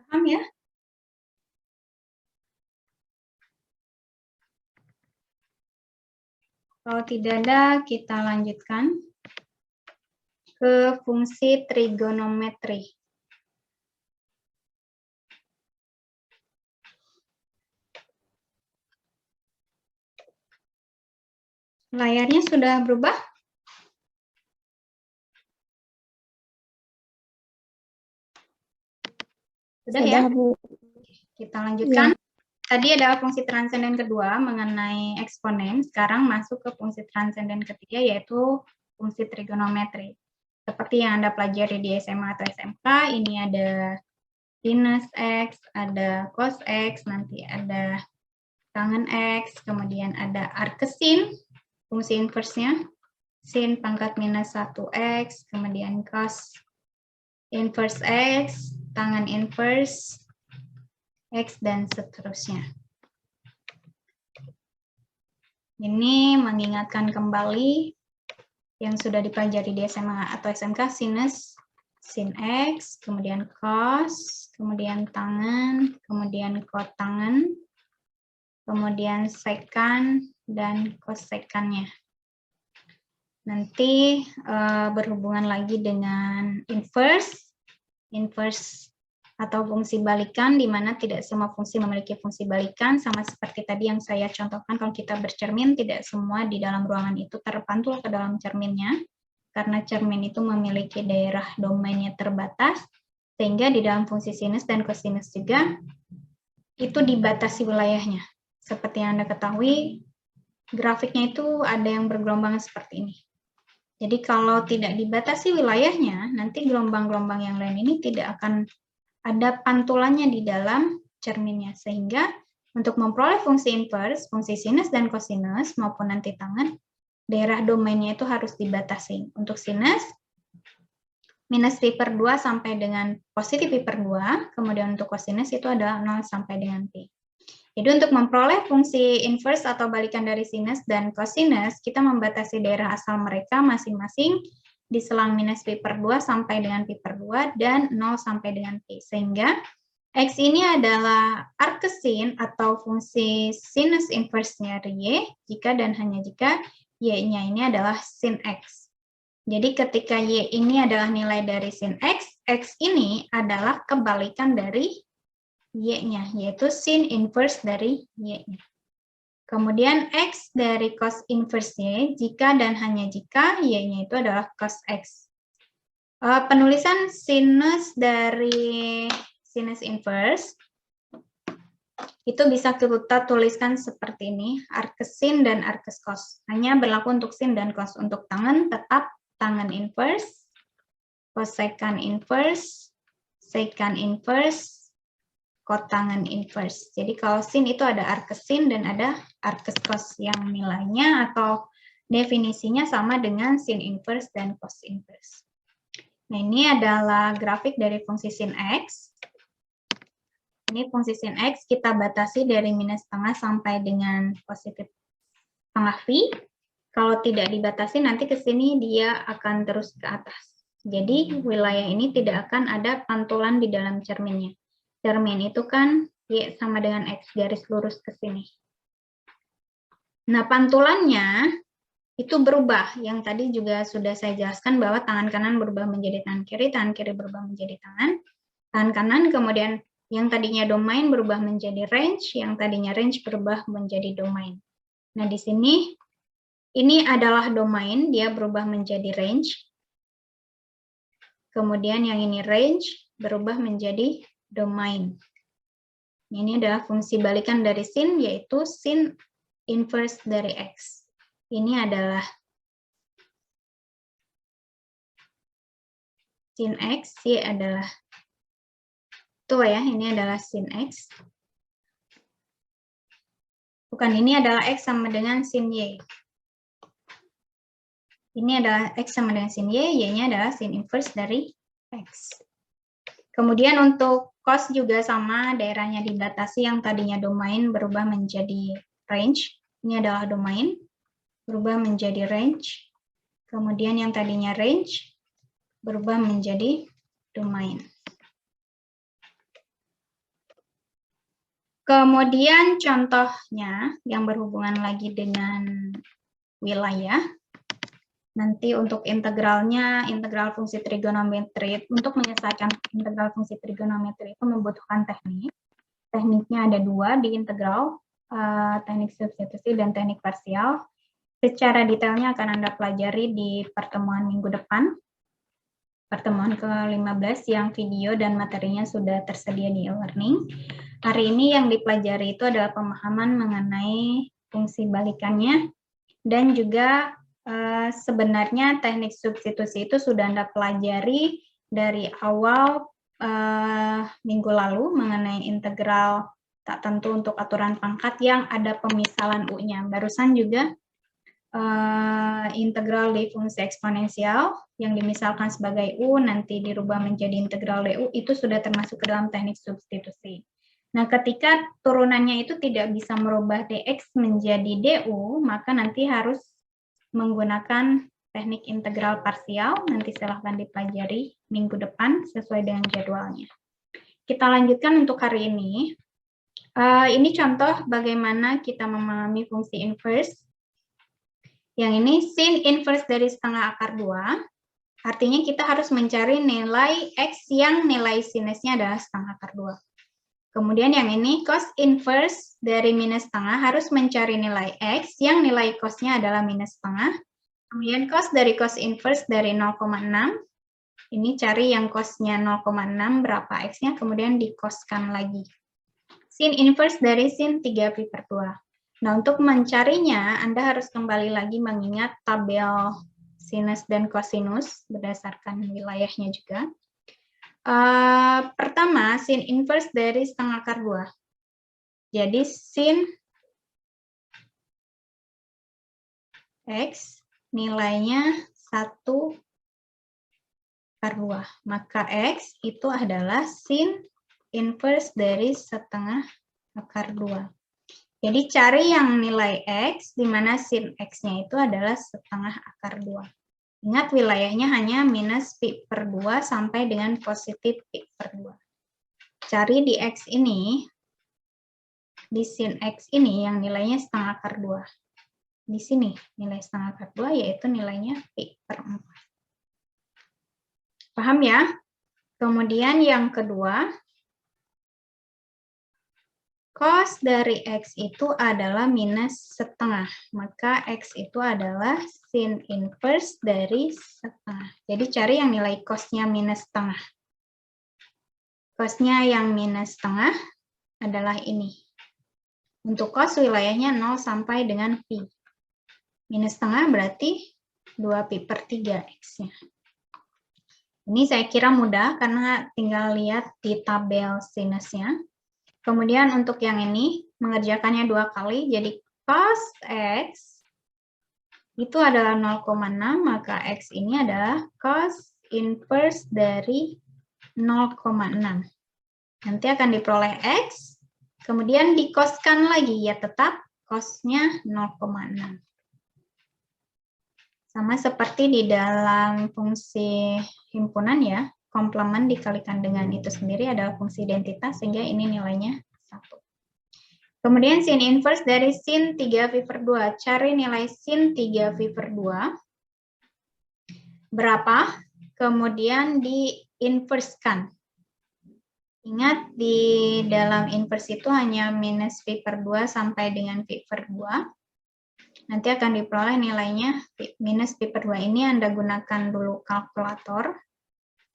Paham ya? Kalau tidak ada, kita lanjutkan ke fungsi trigonometri. Layarnya sudah berubah? Sudah ya? Bu. Kita lanjutkan. Ya. Tadi adalah fungsi transenden kedua mengenai eksponen. Sekarang masuk ke fungsi transenden ketiga, yaitu fungsi trigonometri. Seperti yang Anda pelajari di SMA atau SMK, ini ada sinus X, ada cos X, nanti ada tangen X, kemudian ada arcsin, fungsi inverse-nya, sin pangkat minus 1X, kemudian cos inverse X, tangen inverse X, dan seterusnya. Ini mengingatkan kembali yang sudah dipelajari di SMA atau SMK, sinus, sin X, kemudian cos, kemudian tangen, kemudian kotangen, kemudian sekan, dan kosekannya. Nanti berhubungan lagi dengan inverse atau fungsi balikan, di mana tidak semua fungsi memiliki fungsi balikan, sama seperti tadi yang saya contohkan, kalau kita bercermin, tidak semua di dalam ruangan itu terpantul ke dalam cerminnya, karena cermin itu memiliki daerah domainnya terbatas, sehingga di dalam fungsi sinus dan kosinus juga, itu dibatasi wilayahnya. Seperti yang Anda ketahui, grafiknya itu ada yang bergelombang seperti ini. Jadi kalau tidak dibatasi wilayahnya, nanti gelombang-gelombang yang lain ini tidak akan ada pantulannya di dalam cerminnya, sehingga untuk memperoleh fungsi inverse, fungsi sinus dan kosinus maupun nanti tangen, daerah domainnya itu harus dibatasi. Untuk sinus, minus pi per 2 sampai dengan positif pi per 2, kemudian untuk kosinus itu adalah 0 sampai dengan pi. Jadi untuk memperoleh fungsi inverse atau balikan dari sinus dan kosinus, kita membatasi daerah asal mereka masing-masing di selang minus pi per 2 sampai dengan pi per 2 dan 0 sampai dengan pi. Sehingga X ini adalah arcsin atau fungsi sinus inverse-nya Y, jika dan hanya jika Y-nya ini adalah sin X. Jadi ketika Y ini adalah nilai dari sin X, X ini adalah kebalikan dari Y-nya, yaitu sin inverse dari Y-nya. Kemudian X dari cos inverse Y, jika dan hanya jika Y-nya itu adalah cos X. Penulisan sinus dari sinus inverse, itu bisa kita tuliskan seperti ini, arcsin dan arcus cos. Hanya berlaku untuk sin dan cos. Untuk tangen, tetap tangen inverse, kosekan inverse, sekan inverse, kotangen inverse. Jadi kalau sin itu ada arcsin dan ada arcus cos yang nilainya atau definisinya sama dengan sin inverse dan cos inverse. Nah, ini adalah grafik dari fungsi sin X. Ini fungsi sin X kita batasi dari minus setengah sampai dengan positif setengah pi. Kalau tidak dibatasi nanti ke sini dia akan terus ke atas. Jadi wilayah ini tidak akan ada pantulan di dalam cerminnya. Cermin itu kan Y sama dengan X, garis lurus ke sini. Nah, pantulannya itu berubah. Yang tadi juga sudah saya jelaskan bahwa tangan kanan berubah menjadi tangan kiri berubah menjadi tangan kanan, kemudian yang tadinya domain berubah menjadi range, yang tadinya range berubah menjadi domain. Nah, di sini ini adalah domain, dia berubah menjadi range. Kemudian yang ini range berubah menjadi domain. Ini adalah fungsi balikan dari sin, yaitu sin inverse dari X. Ini adalah sin X, Y adalah tuh ya, ini adalah sin X. Bukan, ini adalah X sama dengan sin Y. Ini adalah X sama dengan sin Y, Y-nya adalah sin inverse dari X. Kemudian untuk cos juga sama, daerahnya dibatasi, yang tadinya domain berubah menjadi range. Ini adalah domain, berubah menjadi range. Kemudian yang tadinya range, berubah menjadi domain. Kemudian contohnya yang berhubungan lagi dengan wilayah. Nanti untuk integralnya, integral fungsi trigonometri, untuk menyelesaikan integral fungsi trigonometri itu membutuhkan teknik. Tekniknya ada dua di integral, teknik substitusi dan teknik parsial. Secara detailnya akan Anda pelajari di pertemuan minggu depan, pertemuan ke-15 yang video dan materinya sudah tersedia di e-learning. Hari ini yang dipelajari itu adalah pemahaman mengenai fungsi balikannya, dan juga sebenarnya teknik substitusi itu sudah Anda pelajari dari awal minggu lalu mengenai integral tak tentu untuk aturan pangkat yang ada pemisalan U-nya. Barusan juga integral di fungsi eksponensial yang dimisalkan sebagai U nanti dirubah menjadi integral DU, itu sudah termasuk ke dalam teknik substitusi. Nah, ketika turunannya itu tidak bisa merubah dx menjadi du, maka nanti harus menggunakan teknik integral parsial. Nanti silahkan dipelajari minggu depan sesuai dengan jadwalnya. Kita lanjutkan untuk hari ini. Ini contoh bagaimana kita memahami fungsi inverse. Yang ini sin inverse dari setengah akar 2. Artinya kita harus mencari nilai x yang nilai sinusnya adalah setengah akar 2. Kemudian yang ini cos inverse dari minus setengah harus mencari nilai x yang nilai cosnya adalah minus setengah. Kemudian cos dari cos inverse dari 0,6. Ini cari yang cosnya 0,6 berapa x-nya, kemudian dikoskan lagi. Sin inverse dari sin 3pi per 2. Nah, untuk mencarinya, Anda harus kembali lagi mengingat tabel sinus dan kosinus berdasarkan wilayahnya juga. Pertama, sin inverse dari setengah akar 2. Jadi, sin x nilainya 1 akar 2. Maka x itu adalah sin inverse dari setengah akar 2. Jadi, cari yang nilai x, di mana sin x-nya itu adalah setengah akar 2. Ingat, wilayahnya hanya minus pi per 2 sampai dengan positif pi per 2. Cari di x ini, di sin x ini yang nilainya setengah akar 2. Di sini nilai setengah akar 2 yaitu nilainya pi per 4. Paham ya? Kemudian yang kedua, cos dari x itu adalah minus setengah. Maka x itu adalah sin inverse dari setengah. Jadi cari yang nilai cosnya minus setengah. Cosnya yang minus setengah adalah ini. Untuk cos wilayahnya 0 sampai dengan pi. Minus setengah berarti 2 pi per 3 x-nya. Ini saya kira mudah karena tinggal lihat di tabel sinusnya. Kemudian untuk yang ini, mengerjakannya 2 kali, jadi cos x itu adalah 0,6, maka x ini adalah cos inverse dari 0,6. Nanti akan diperoleh x, kemudian dikoskan lagi, ya tetap cosnya 0,6. Sama seperti di dalam fungsi himpunan ya, komplement dikalikan dengan itu sendiri adalah fungsi identitas, sehingga ini nilainya 1. Kemudian sin inverse dari sin 3pi per 2. Cari nilai sin 3pi per 2. Berapa? Kemudian di-inversekan. Ingat, di dalam inverse itu hanya minus pi per 2 sampai dengan pi per 2. Nanti akan diperoleh nilainya minus pi per 2. Ini Anda gunakan dulu kalkulator.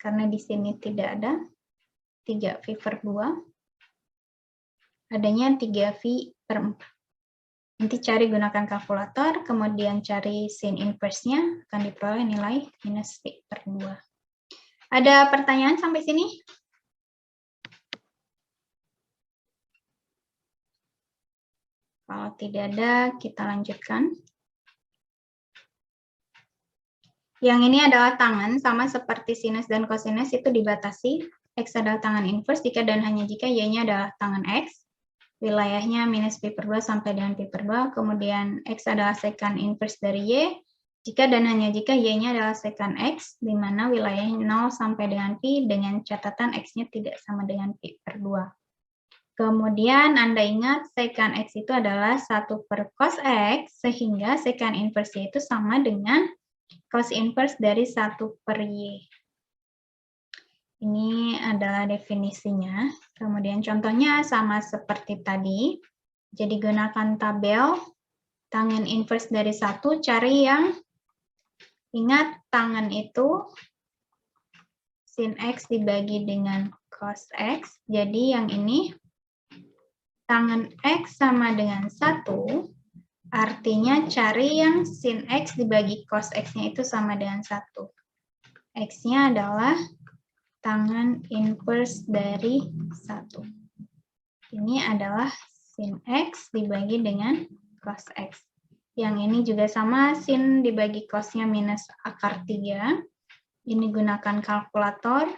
Karena di sini tidak ada 3pi per 2. Adanya 3pi per 4. Nanti cari gunakan kalkulator, kemudian cari sin inverse-nya, akan diperoleh nilai minus pi per 2. Ada pertanyaan sampai sini? Kalau tidak ada, kita lanjutkan. Yang ini adalah tangen, sama seperti sinus dan kosinus itu dibatasi. X adalah tangen inverse jika dan hanya jika Y-nya adalah tangen X. Wilayahnya minus pi per 2 sampai dengan pi per 2. Kemudian X adalah secant inverse dari Y. Jika dan hanya jika Y-nya adalah secant X, di mana wilayahnya 0 sampai dengan pi dengan catatan X-nya tidak sama dengan pi per 2. Kemudian Anda ingat secant X itu adalah 1 per cos X, sehingga secant inverse itu sama dengan cos inverse dari 1 per Y. Ini adalah definisinya. Kemudian contohnya sama seperti tadi. Jadi gunakan tabel tangen inverse dari 1, cari yang ingat tangen itu sin X dibagi dengan cos X. Jadi yang ini tangen X sama dengan 1, artinya cari yang sin X dibagi cos X-nya itu sama dengan 1. X-nya adalah tangen inverse dari 1. Ini adalah sin X dibagi dengan cos X. Yang ini juga sama, sin dibagi cosnya minus akar 3. Ini gunakan kalkulator.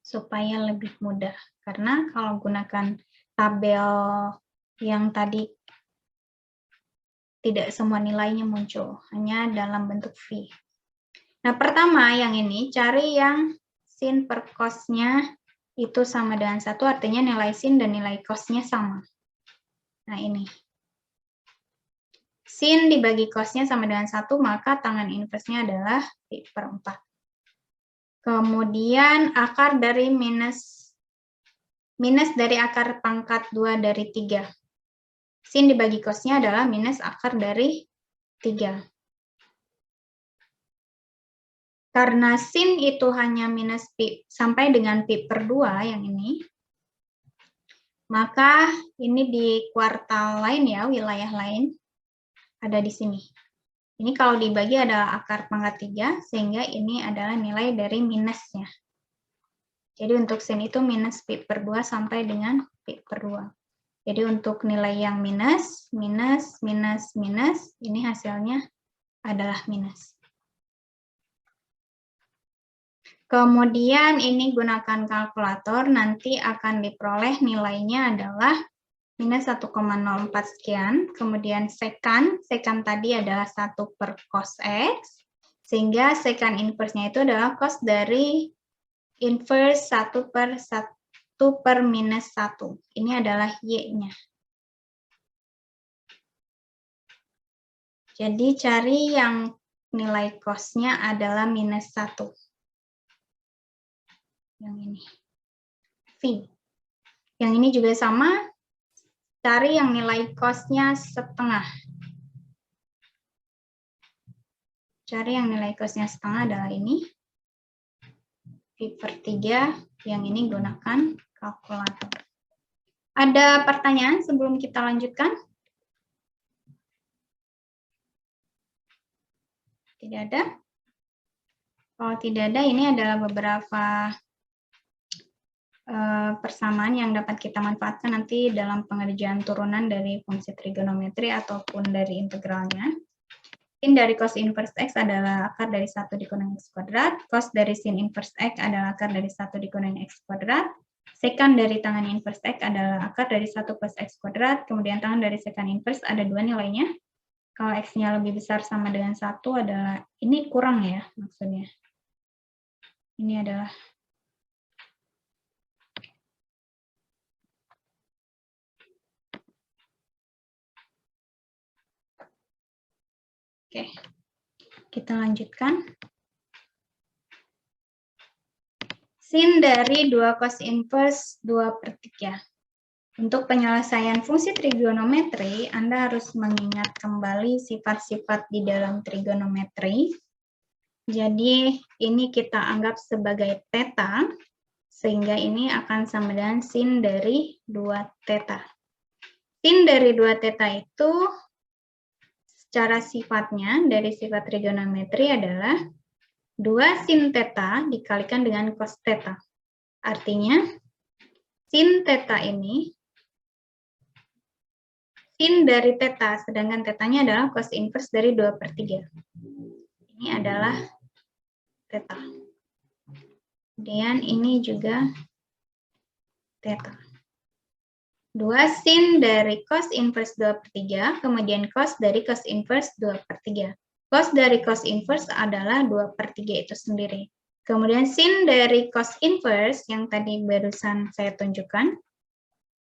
supaya lebih mudah. Karena kalau gunakan tabel yang tadi tidak semua nilainya muncul, hanya dalam bentuk V. Nah, pertama yang ini, cari yang sin per cos-nya itu sama dengan 1, artinya nilai sin dan nilai cos-nya sama. Nah, ini. Sin dibagi cos-nya sama dengan 1, maka tangan inverse-nya adalah pi per 4. Kemudian akar dari minus dari akar pangkat 2 dari 3. Sin dibagi cos-nya adalah minus akar dari 3. Karena sin itu hanya minus pi sampai dengan pi per 2 yang ini, maka ini di kuartal lain ya, wilayah lain, ada di sini. Ini kalau dibagi adalah akar pangkat 3, sehingga ini adalah nilai dari minusnya. Jadi untuk sin itu minus pi per 2 sampai dengan pi per 2. Jadi untuk nilai yang minus, minus, minus, minus, ini hasilnya adalah minus. Kemudian ini gunakan kalkulator, nanti akan diperoleh nilainya adalah minus 1,04 sekian, kemudian sekan tadi adalah 1 per cos X, sehingga sekan inverse-nya itu adalah cos dari inverse 1 per minus 1. Ini adalah Y-nya. Jadi cari yang nilai cos-nya adalah minus 1. Yang ini. V. Yang ini juga sama. Cari yang nilai cos-nya setengah. Cari yang nilai cos-nya setengah adalah ini. Pi per 3, yang ini gunakan kalkulator. Ada pertanyaan sebelum kita lanjutkan? Tidak ada? Kalau tidak ada, ini adalah beberapa persamaan yang dapat kita manfaatkan nanti dalam pengerjaan turunan dari fungsi trigonometri ataupun dari integralnya. Sin dari cos inverse X adalah akar dari 1 dikurangi X kuadrat. Cos dari sin inverse X adalah akar dari 1 dikurangi X kuadrat. Sekan dari tangan inverse X adalah akar dari 1 plus X kuadrat. Kemudian tangan dari sekan inverse ada 2 nilainya. Kalau X-nya lebih besar sama dengan 1 adalah, ini kurang ya maksudnya. Ini adalah Oke, kita lanjutkan. Sin dari 2 cos inverse 2 per 3. Untuk penyelesaian fungsi trigonometri, Anda harus mengingat kembali sifat-sifat di dalam trigonometri. Jadi, ini kita anggap sebagai theta, sehingga ini akan sama dengan sin dari 2 theta. Sin dari 2 theta itu secara sifatnya dari sifat trigonometri adalah 2 sin theta dikalikan dengan cos theta. Artinya, sin theta ini sin dari theta, sedangkan tetanya adalah cos inverse dari 2 per 3. Ini adalah theta. Kemudian ini juga theta. 2 sin dari cos inverse 2 per 3, kemudian cos dari cos inverse 2 per 3. Cos dari cos inverse adalah 2 per 3 itu sendiri. Kemudian sin dari cos inverse yang tadi barusan saya tunjukkan,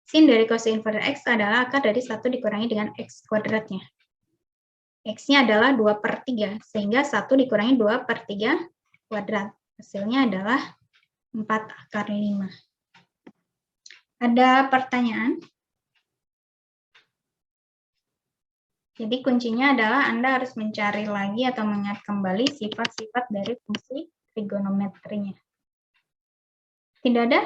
sin dari cos inverse X adalah akar dari 1 dikurangi dengan X kuadratnya. X-nya adalah 2 per 3, sehingga 1 dikurangi 2 per 3 kuadrat. Hasilnya adalah 4 akar 5. Ada pertanyaan? Jadi kuncinya adalah Anda harus mencari lagi atau mengingat kembali sifat-sifat dari fungsi trigonometrinya. Tidak ada?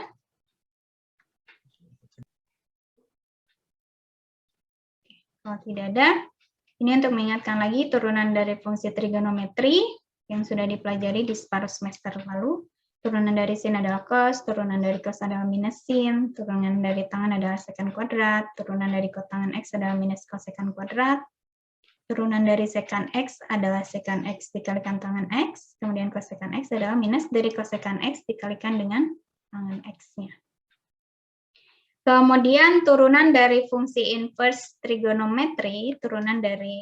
Kalau tidak ada, ini untuk mengingatkan lagi turunan dari fungsi trigonometri yang sudah dipelajari di separuh semester lalu. Turunan dari sin adalah cos, turunan dari cos adalah minus sin, turunan dari tangan adalah sekan kuadrat, turunan dari kotangan X adalah minus kosekan kuadrat, turunan dari sekan X adalah sekan X dikalikan tangan X, kemudian kosekan X adalah minus dari kosekan X dikalikan dengan tangan X-nya. Kemudian turunan dari fungsi inverse trigonometri, turunan dari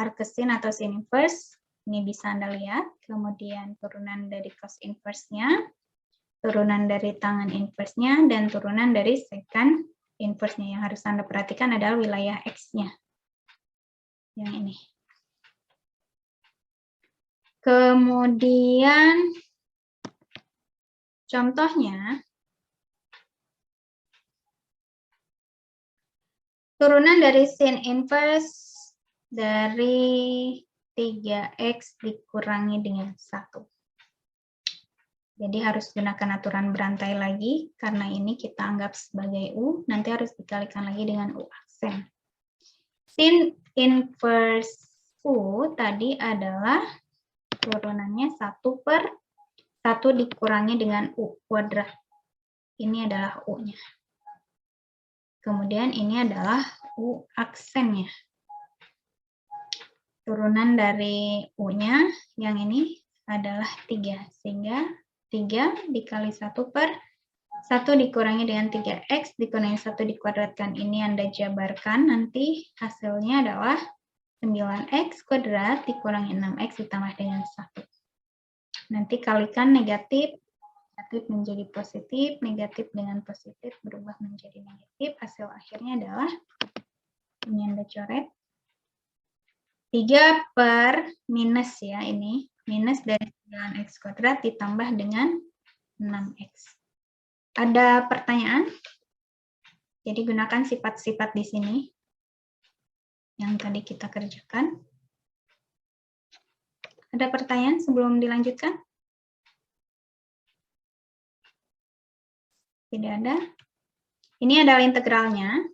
arcsin atau sin inverse, ini bisa Anda lihat. Kemudian turunan dari cos inverse-nya, turunan dari tangan inverse-nya, dan turunan dari secant inverse-nya. Yang harus Anda perhatikan adalah wilayah X-nya. Yang ini. Kemudian contohnya, turunan dari sin inverse dari 3X dikurangi dengan 1. Jadi harus gunakan aturan berantai lagi, karena ini kita anggap sebagai U, nanti harus dikalikan lagi dengan U aksen. Sin inverse U tadi adalah turunannya 1/1 dikurangi dengan U kuadrat. Ini adalah U-nya. Kemudian ini adalah U aksennya. Turunan dari U-nya yang ini adalah 3. Sehingga 3 dikali 1/1 dikurangi dengan 3X dikurangi 1 dikuadratkan. Ini Anda jabarkan, nanti hasilnya adalah 9X kuadrat dikurangi 6X ditambah dengan 1. Nanti kalikan negatif menjadi positif, negatif dengan positif berubah menjadi negatif. Hasil akhirnya adalah, ini Anda coret, 3 per minus ya ini, minus dari 9X kuadrat ditambah dengan 6X. Ada pertanyaan? Jadi gunakan sifat-sifat di sini yang tadi kita kerjakan. Ada pertanyaan sebelum dilanjutkan? Tidak ada. Ini adalah integralnya.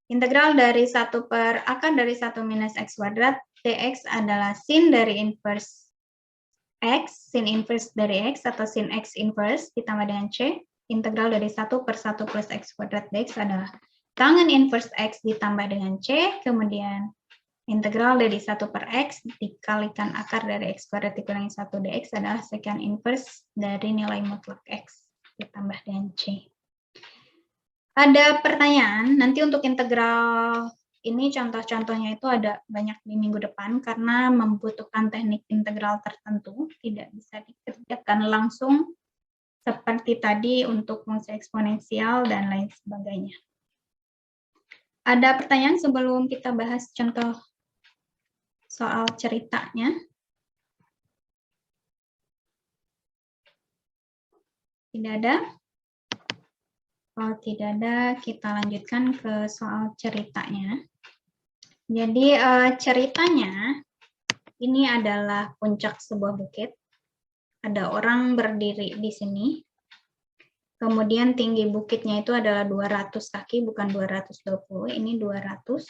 Integral dari 1 akar dari 1 minus X kuadrat, dx adalah sin dari inverse X, sin inverse dari X atau sin X inverse ditambah dengan C. Integral dari 1/1 plus X kuadrat dx adalah tangan inverse X ditambah dengan C. Kemudian integral dari 1/X dikalikan akar dari X kuadrat dikurangi 1 dx adalah secant inverse dari nilai mutlak X ditambah dengan C. Ada pertanyaan, nanti untuk integral ini contoh-contohnya itu ada banyak di minggu depan karena membutuhkan teknik integral tertentu, tidak bisa dikerjakan langsung seperti tadi untuk fungsi eksponensial dan lain sebagainya. Ada pertanyaan sebelum kita bahas contoh soal ceritanya? Tidak ada? Kalau tidak ada, kita lanjutkan ke soal ceritanya. Jadi ceritanya ini adalah puncak sebuah bukit. Ada orang berdiri di sini. Kemudian tinggi bukitnya itu adalah 200 kaki, bukan 220, ini 200.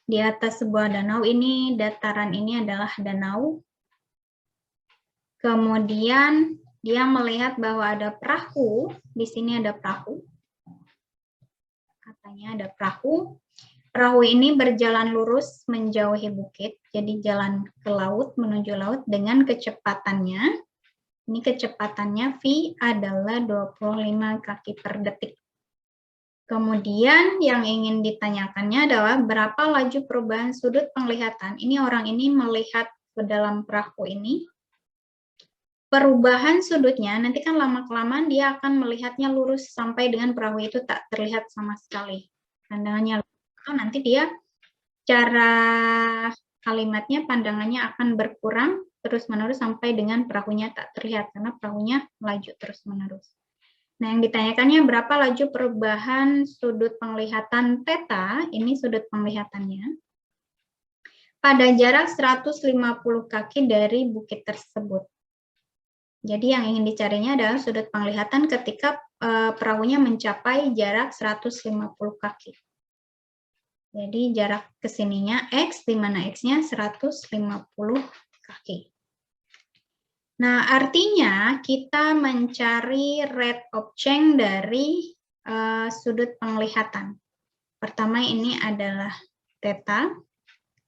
Di atas sebuah danau ini, dataran ini adalah danau. Kemudian dia melihat bahwa ada perahu, di sini ada perahu. Katanya ada perahu. Perahu ini berjalan lurus menjauhi bukit, jadi jalan ke laut, menuju laut dengan kecepatannya. Ini kecepatannya V adalah 25 kaki per detik. Kemudian yang ingin ditanyakannya adalah berapa laju perubahan sudut penglihatan. Ini orang ini melihat ke dalam perahu ini. Perubahan sudutnya, nanti kan lama-kelamaan dia akan melihatnya lurus sampai dengan perahu itu tak terlihat sama sekali. Pandangannya lurus, nanti dia cara kalimatnya pandangannya akan berkurang terus-menerus sampai dengan perahunya tak terlihat karena perahunya melaju terus-menerus. Nah, yang ditanyakannya berapa laju perubahan sudut penglihatan theta, ini sudut penglihatannya, pada jarak 150 kaki dari bukit tersebut. Jadi yang ingin dicarinya adalah sudut penglihatan ketika perahunya mencapai jarak 150 kaki. Jadi jarak kesininya X, di mana X-nya 150 kaki. Nah, artinya kita mencari rate of change dari sudut penglihatan. Pertama ini adalah theta.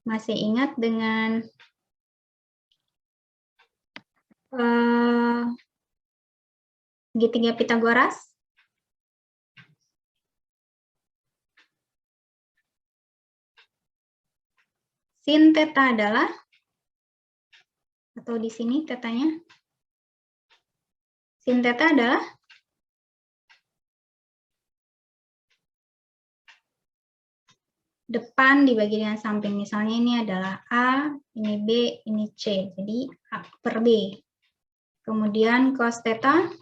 Masih ingat dengan segitiga Pitagoras. Sin theta adalah, atau di sini tetanya, sin theta adalah depan dibagi dengan samping. Misalnya ini adalah A, ini B, ini C. Jadi A per B. Kemudian cos theta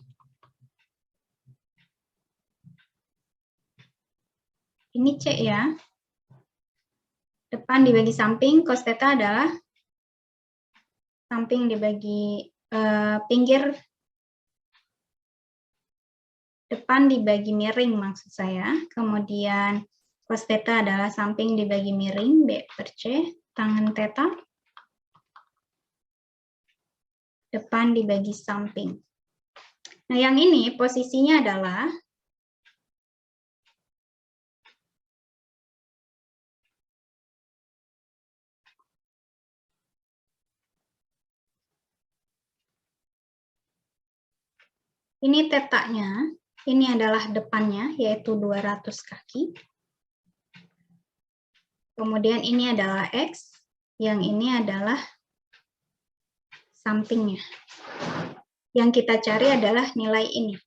ini C ya. Depan dibagi samping, cos theta adalah samping dibagi pinggir, depan dibagi miring maksud saya. Kemudian cos theta adalah samping dibagi miring, B per C, tangen theta, depan dibagi samping. Nah, yang ini posisinya adalah ini tetanya, ini adalah depannya, yaitu 200 kaki. Kemudian ini adalah X, yang ini adalah sampingnya. Yang kita cari adalah nilai ini.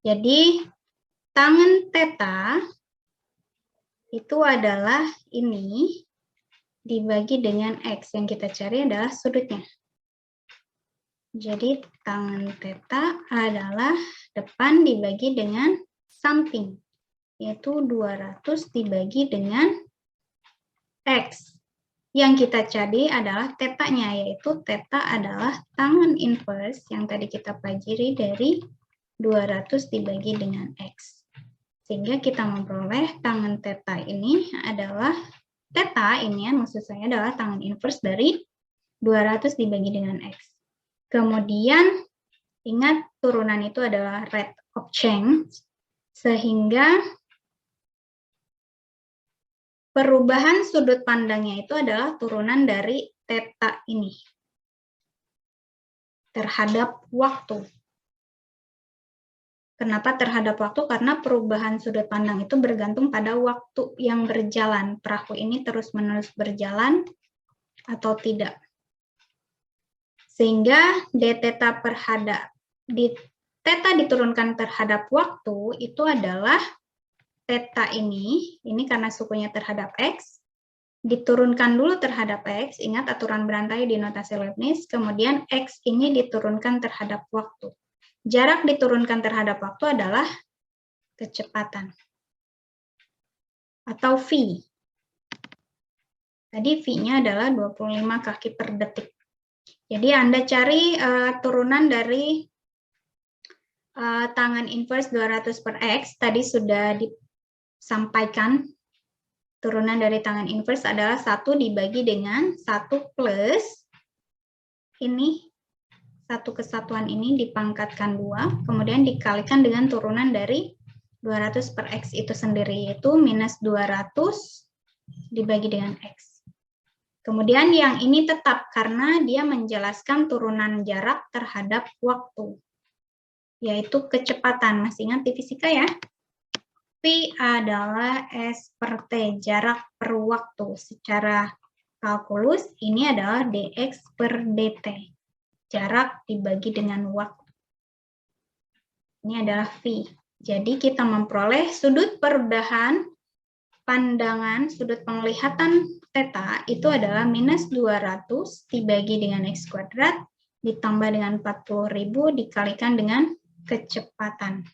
Jadi, tangen theta itu adalah ini dibagi dengan X. Yang kita cari adalah sudutnya. Jadi, tangen theta adalah depan dibagi dengan samping, yaitu 200 dibagi dengan X. Yang kita cari adalah tetanya, yaitu theta adalah tangen inverse yang tadi kita pelajari dari 200 dibagi dengan X. Sehingga kita memperoleh tangen theta ini adalah, theta ini ya, maksud saya adalah tangen inverse dari 200 dibagi dengan X. Kemudian, ingat turunan itu adalah rate of change, sehingga perubahan sudut pandangnya itu adalah turunan dari theta ini terhadap waktu. Kenapa terhadap waktu? Karena perubahan sudut pandang itu bergantung pada waktu yang berjalan. Perahu ini terus-menerus berjalan atau tidak. Sehingga d theta theta diturunkan terhadap waktu itu adalah theta ini karena sukunya terhadap X, diturunkan dulu terhadap X, ingat aturan berantai di notasi Leibniz, kemudian X ini diturunkan terhadap waktu. Jarak diturunkan terhadap waktu adalah kecepatan, atau V. Tadi V-nya adalah 25 kaki per detik. Jadi Anda cari turunan dari tangen inverse 200 per X, tadi sudah disampaikan. Turunan dari tangen inverse adalah 1 dibagi dengan 1 plus ini, satu kesatuan ini dipangkatkan 2, kemudian dikalikan dengan turunan dari 200 per X itu sendiri, yaitu minus 200 dibagi dengan X. Kemudian yang ini tetap karena dia menjelaskan turunan jarak terhadap waktu, yaitu kecepatan. Masih ingat di fisika ya? V adalah S per T, jarak per waktu. Secara kalkulus, ini adalah dx per dt, jarak dibagi dengan waktu. Ini adalah V. Jadi kita memperoleh sudut perubahan pandangan, sudut penglihatan theta itu adalah minus 200 dibagi dengan X kuadrat, ditambah dengan 40.000 dikalikan dengan kecepatan.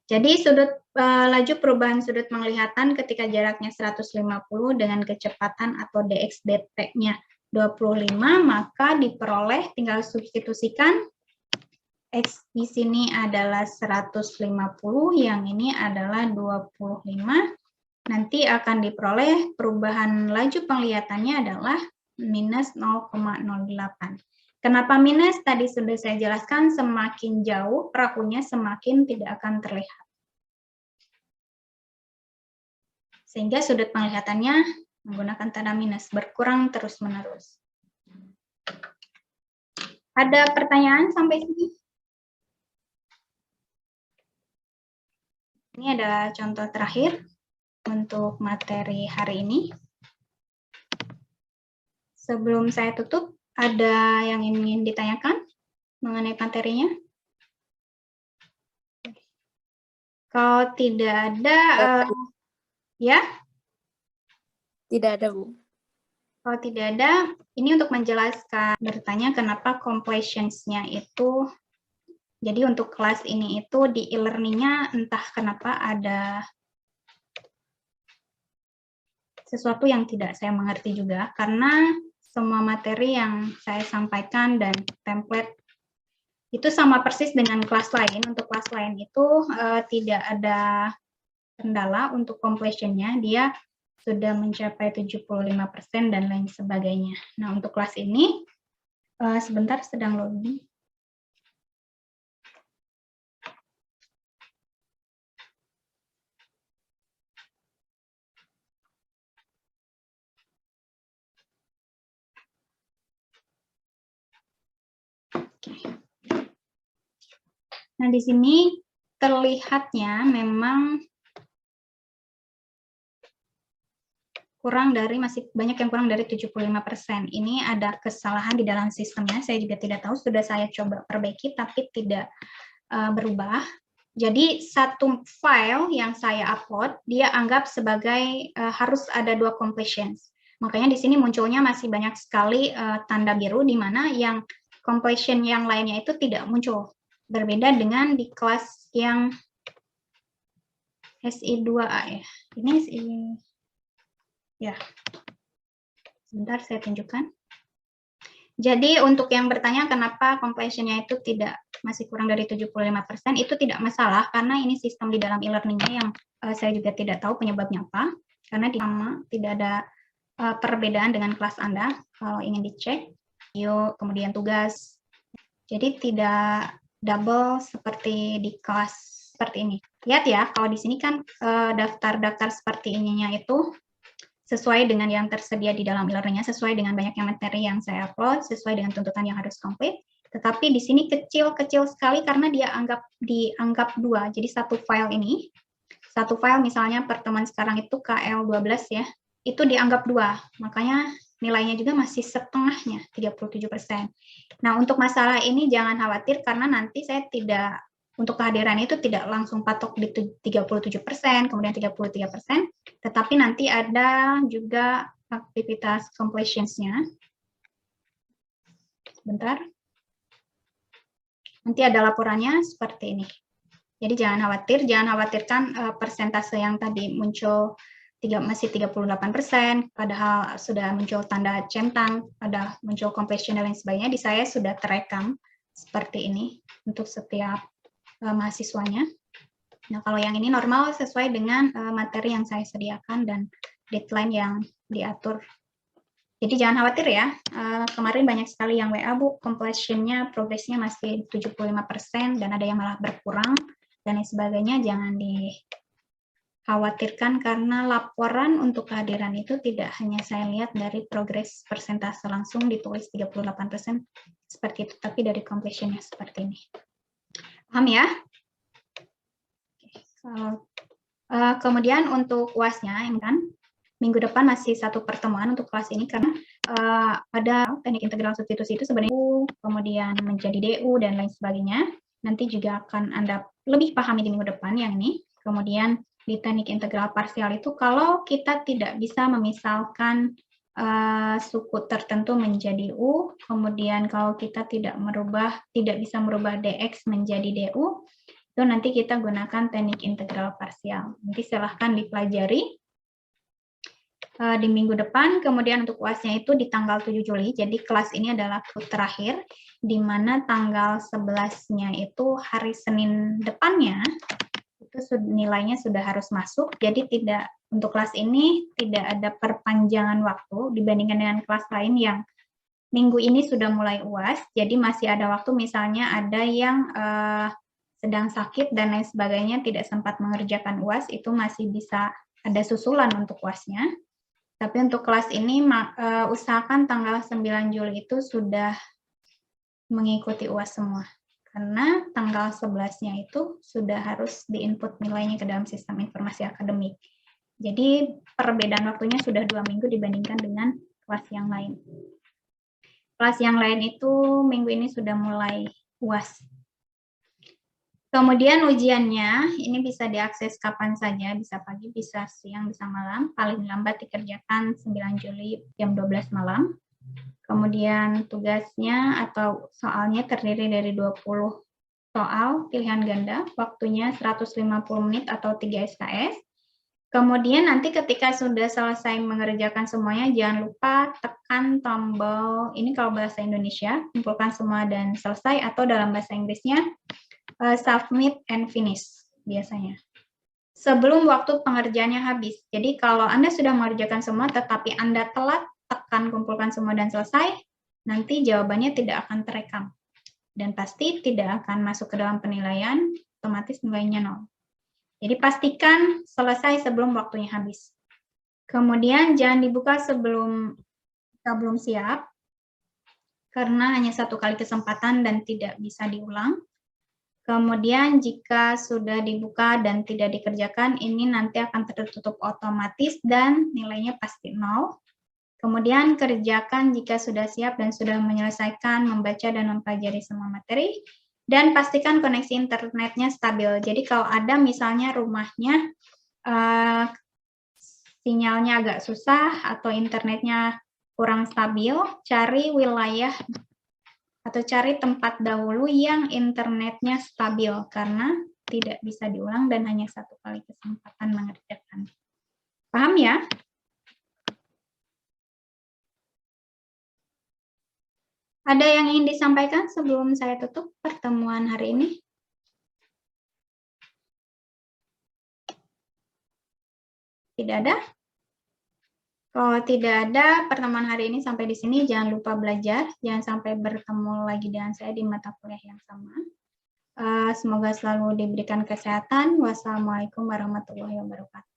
Jadi laju perubahan sudut penglihatan ketika jaraknya 150 dengan kecepatan atau dx dt-nya 25, maka diperoleh, tinggal substitusikan, X di sini adalah 150, yang ini adalah 25. Nanti akan diperoleh perubahan laju penglihatannya adalah minus 0,08. Kenapa minus? Tadi sudah saya jelaskan, semakin jauh perahunya semakin tidak akan terlihat. Sehingga sudut penglihatannya menggunakan tanda minus, berkurang terus-menerus. Ada pertanyaan sampai sini? Ini adalah contoh terakhir untuk materi hari ini. Sebelum saya tutup, ada yang ingin ditanyakan mengenai materinya? Kalau tidak ada, ya? Tidak ada, Bu. Kalau tidak ada, ini untuk menjelaskan, bertanya kenapa completions-nya itu, jadi untuk kelas ini itu di e-learning-nya entah kenapa ada sesuatu yang tidak saya mengerti juga, karena semua materi yang saya sampaikan dan template itu sama persis dengan kelas lain. Untuk kelas lain itu tidak ada kendala untuk completion-nya, dia sudah mencapai 75% dan lain sebagainya. Nah, untuk kelas ini, sebentar sedang loading. Nah, di sini terlihatnya memang masih banyak yang kurang dari 75%. Ini ada kesalahan di dalam sistemnya, saya juga tidak tahu, sudah saya coba perbaiki tapi tidak berubah. Jadi satu file yang saya upload, dia anggap sebagai harus ada 2 completions. Makanya di sini munculnya masih banyak sekali tanda biru, di mana yang completion yang lainnya itu tidak muncul. Berbeda dengan di kelas yang SI2A ya. Ini SI, ya. Sebentar saya tunjukkan. Jadi untuk yang bertanya kenapa completion-nya itu masih kurang dari 75%, itu tidak masalah karena ini sistem di dalam e-learning-nya yang saya juga tidak tahu penyebabnya apa. Karena di sama tidak ada perbedaan dengan kelas Anda kalau ingin dicek. Kemudian tugas. Jadi tidak double seperti di kelas seperti ini. Lihat ya, kalau di sini kan daftar-daftar seperti ininya itu sesuai dengan yang tersedia di dalam e-learning-nya, sesuai dengan banyaknya materi yang saya upload, sesuai dengan tuntutan yang harus komplit. Tetapi di sini kecil-kecil sekali karena dia dianggap 2. Jadi satu file misalnya pertemuan sekarang itu KL12 ya, itu dianggap 2. Makanya nilainya juga masih setengahnya, 37%. Nah, untuk masalah ini jangan khawatir karena nanti saya tidak, untuk kehadiran itu tidak langsung patok di 37%, kemudian 33%, tetapi nanti ada juga aktivitas completions-nya. Sebentar. Nanti ada laporannya seperti ini. Jadi jangan khawatirkan persentase yang tadi muncul masih 38%, padahal sudah muncul tanda centang, ada muncul completion dan lain sebagainya, di saya sudah terekam seperti ini untuk setiap mahasiswanya. Nah, kalau yang ini normal sesuai dengan materi yang saya sediakan dan deadline yang diatur. Jadi jangan khawatir ya, kemarin banyak sekali yang WA, Bu, completion-nya, progresnya masih 75% dan ada yang malah berkurang dan lain sebagainya. Jangan dikhawatirkan karena laporan untuk kehadiran itu tidak hanya saya lihat dari progres persentase langsung ditulis 38% seperti itu, tapi dari completion-nya seperti ini. Paham ya? Kemudian untuk UAS-nya, kan minggu depan masih satu pertemuan untuk kelas ini karena ada teknik integral substitusi itu sebenarnya kemudian menjadi DU dan lain sebagainya. Nanti juga akan Anda lebih pahami di minggu depan yang ini. Kemudian di teknik integral parsial itu kalau kita tidak bisa memisalkan suku tertentu menjadi U, kemudian kalau kita tidak bisa merubah DX menjadi DU, itu nanti kita gunakan teknik integral parsial. Nanti silahkan dipelajari di minggu depan. Kemudian untuk UAS-nya itu di tanggal 7 Juli, jadi kelas ini adalah terakhir, di mana tanggal 11-nya itu hari Senin depannya, itu nilainya sudah harus masuk, jadi untuk kelas ini tidak ada perpanjangan waktu dibandingkan dengan kelas lain yang minggu ini sudah mulai UAS, jadi masih ada waktu, misalnya ada yang sedang sakit dan lain sebagainya, tidak sempat mengerjakan UAS, itu masih bisa ada susulan untuk UAS-nya. Tapi untuk kelas ini usahakan tanggal 9 Juli itu sudah mengikuti UAS semua. Karena tanggal 11-nya itu sudah harus diinput nilainya ke dalam sistem informasi akademik. Jadi perbedaan waktunya sudah 2 minggu dibandingkan dengan kelas yang lain. Kelas yang lain itu minggu ini sudah mulai UAS. Kemudian ujiannya ini bisa diakses kapan saja, bisa pagi, bisa siang, bisa malam. Paling lambat dikerjakan 9 Juli jam 12 malam. Kemudian tugasnya atau soalnya terdiri dari 20 soal pilihan ganda, waktunya 150 menit atau 3 SKS. Kemudian nanti ketika sudah selesai mengerjakan semuanya, jangan lupa tekan tombol, ini kalau bahasa Indonesia, kumpulkan semua dan selesai, atau dalam bahasa Inggrisnya, submit and finish biasanya. Sebelum waktu pengerjaannya habis. Jadi kalau Anda sudah mengerjakan semua tetapi Anda telat, tekan kumpulkan semua dan selesai, nanti jawabannya tidak akan terekam. Dan pasti tidak akan masuk ke dalam penilaian, otomatis nilainya 0. Jadi pastikan selesai sebelum waktunya habis. Kemudian jangan dibuka sebelum kita belum siap, karena hanya 1 kali kesempatan dan tidak bisa diulang. Kemudian jika sudah dibuka dan tidak dikerjakan, ini nanti akan tertutup otomatis dan nilainya pasti 0. Kemudian kerjakan jika sudah siap dan sudah menyelesaikan membaca dan mempelajari semua materi. Dan pastikan koneksi internetnya stabil. Jadi kalau ada misalnya rumahnya sinyalnya agak susah atau internetnya kurang stabil, cari wilayah atau cari tempat dahulu yang internetnya stabil karena tidak bisa diulang dan hanya 1 kali kesempatan mengerjakan. Paham ya? Ada yang ingin disampaikan sebelum saya tutup pertemuan hari ini? Tidak ada? Kalau tidak ada, pertemuan hari ini sampai di sini. Jangan lupa belajar. Jangan sampai bertemu lagi dengan saya di mata kuliah yang sama. Semoga selalu diberikan kesehatan. Wassalamualaikum warahmatullahi wabarakatuh.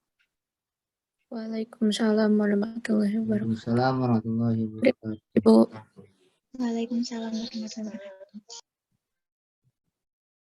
Waalaikumsalam warahmatullahi wabarakatuh. Waalaikumsalam warahmatullahi wabarakatuh. Ibu. Waalaikumsalam warahmatullahi wabarakatuh.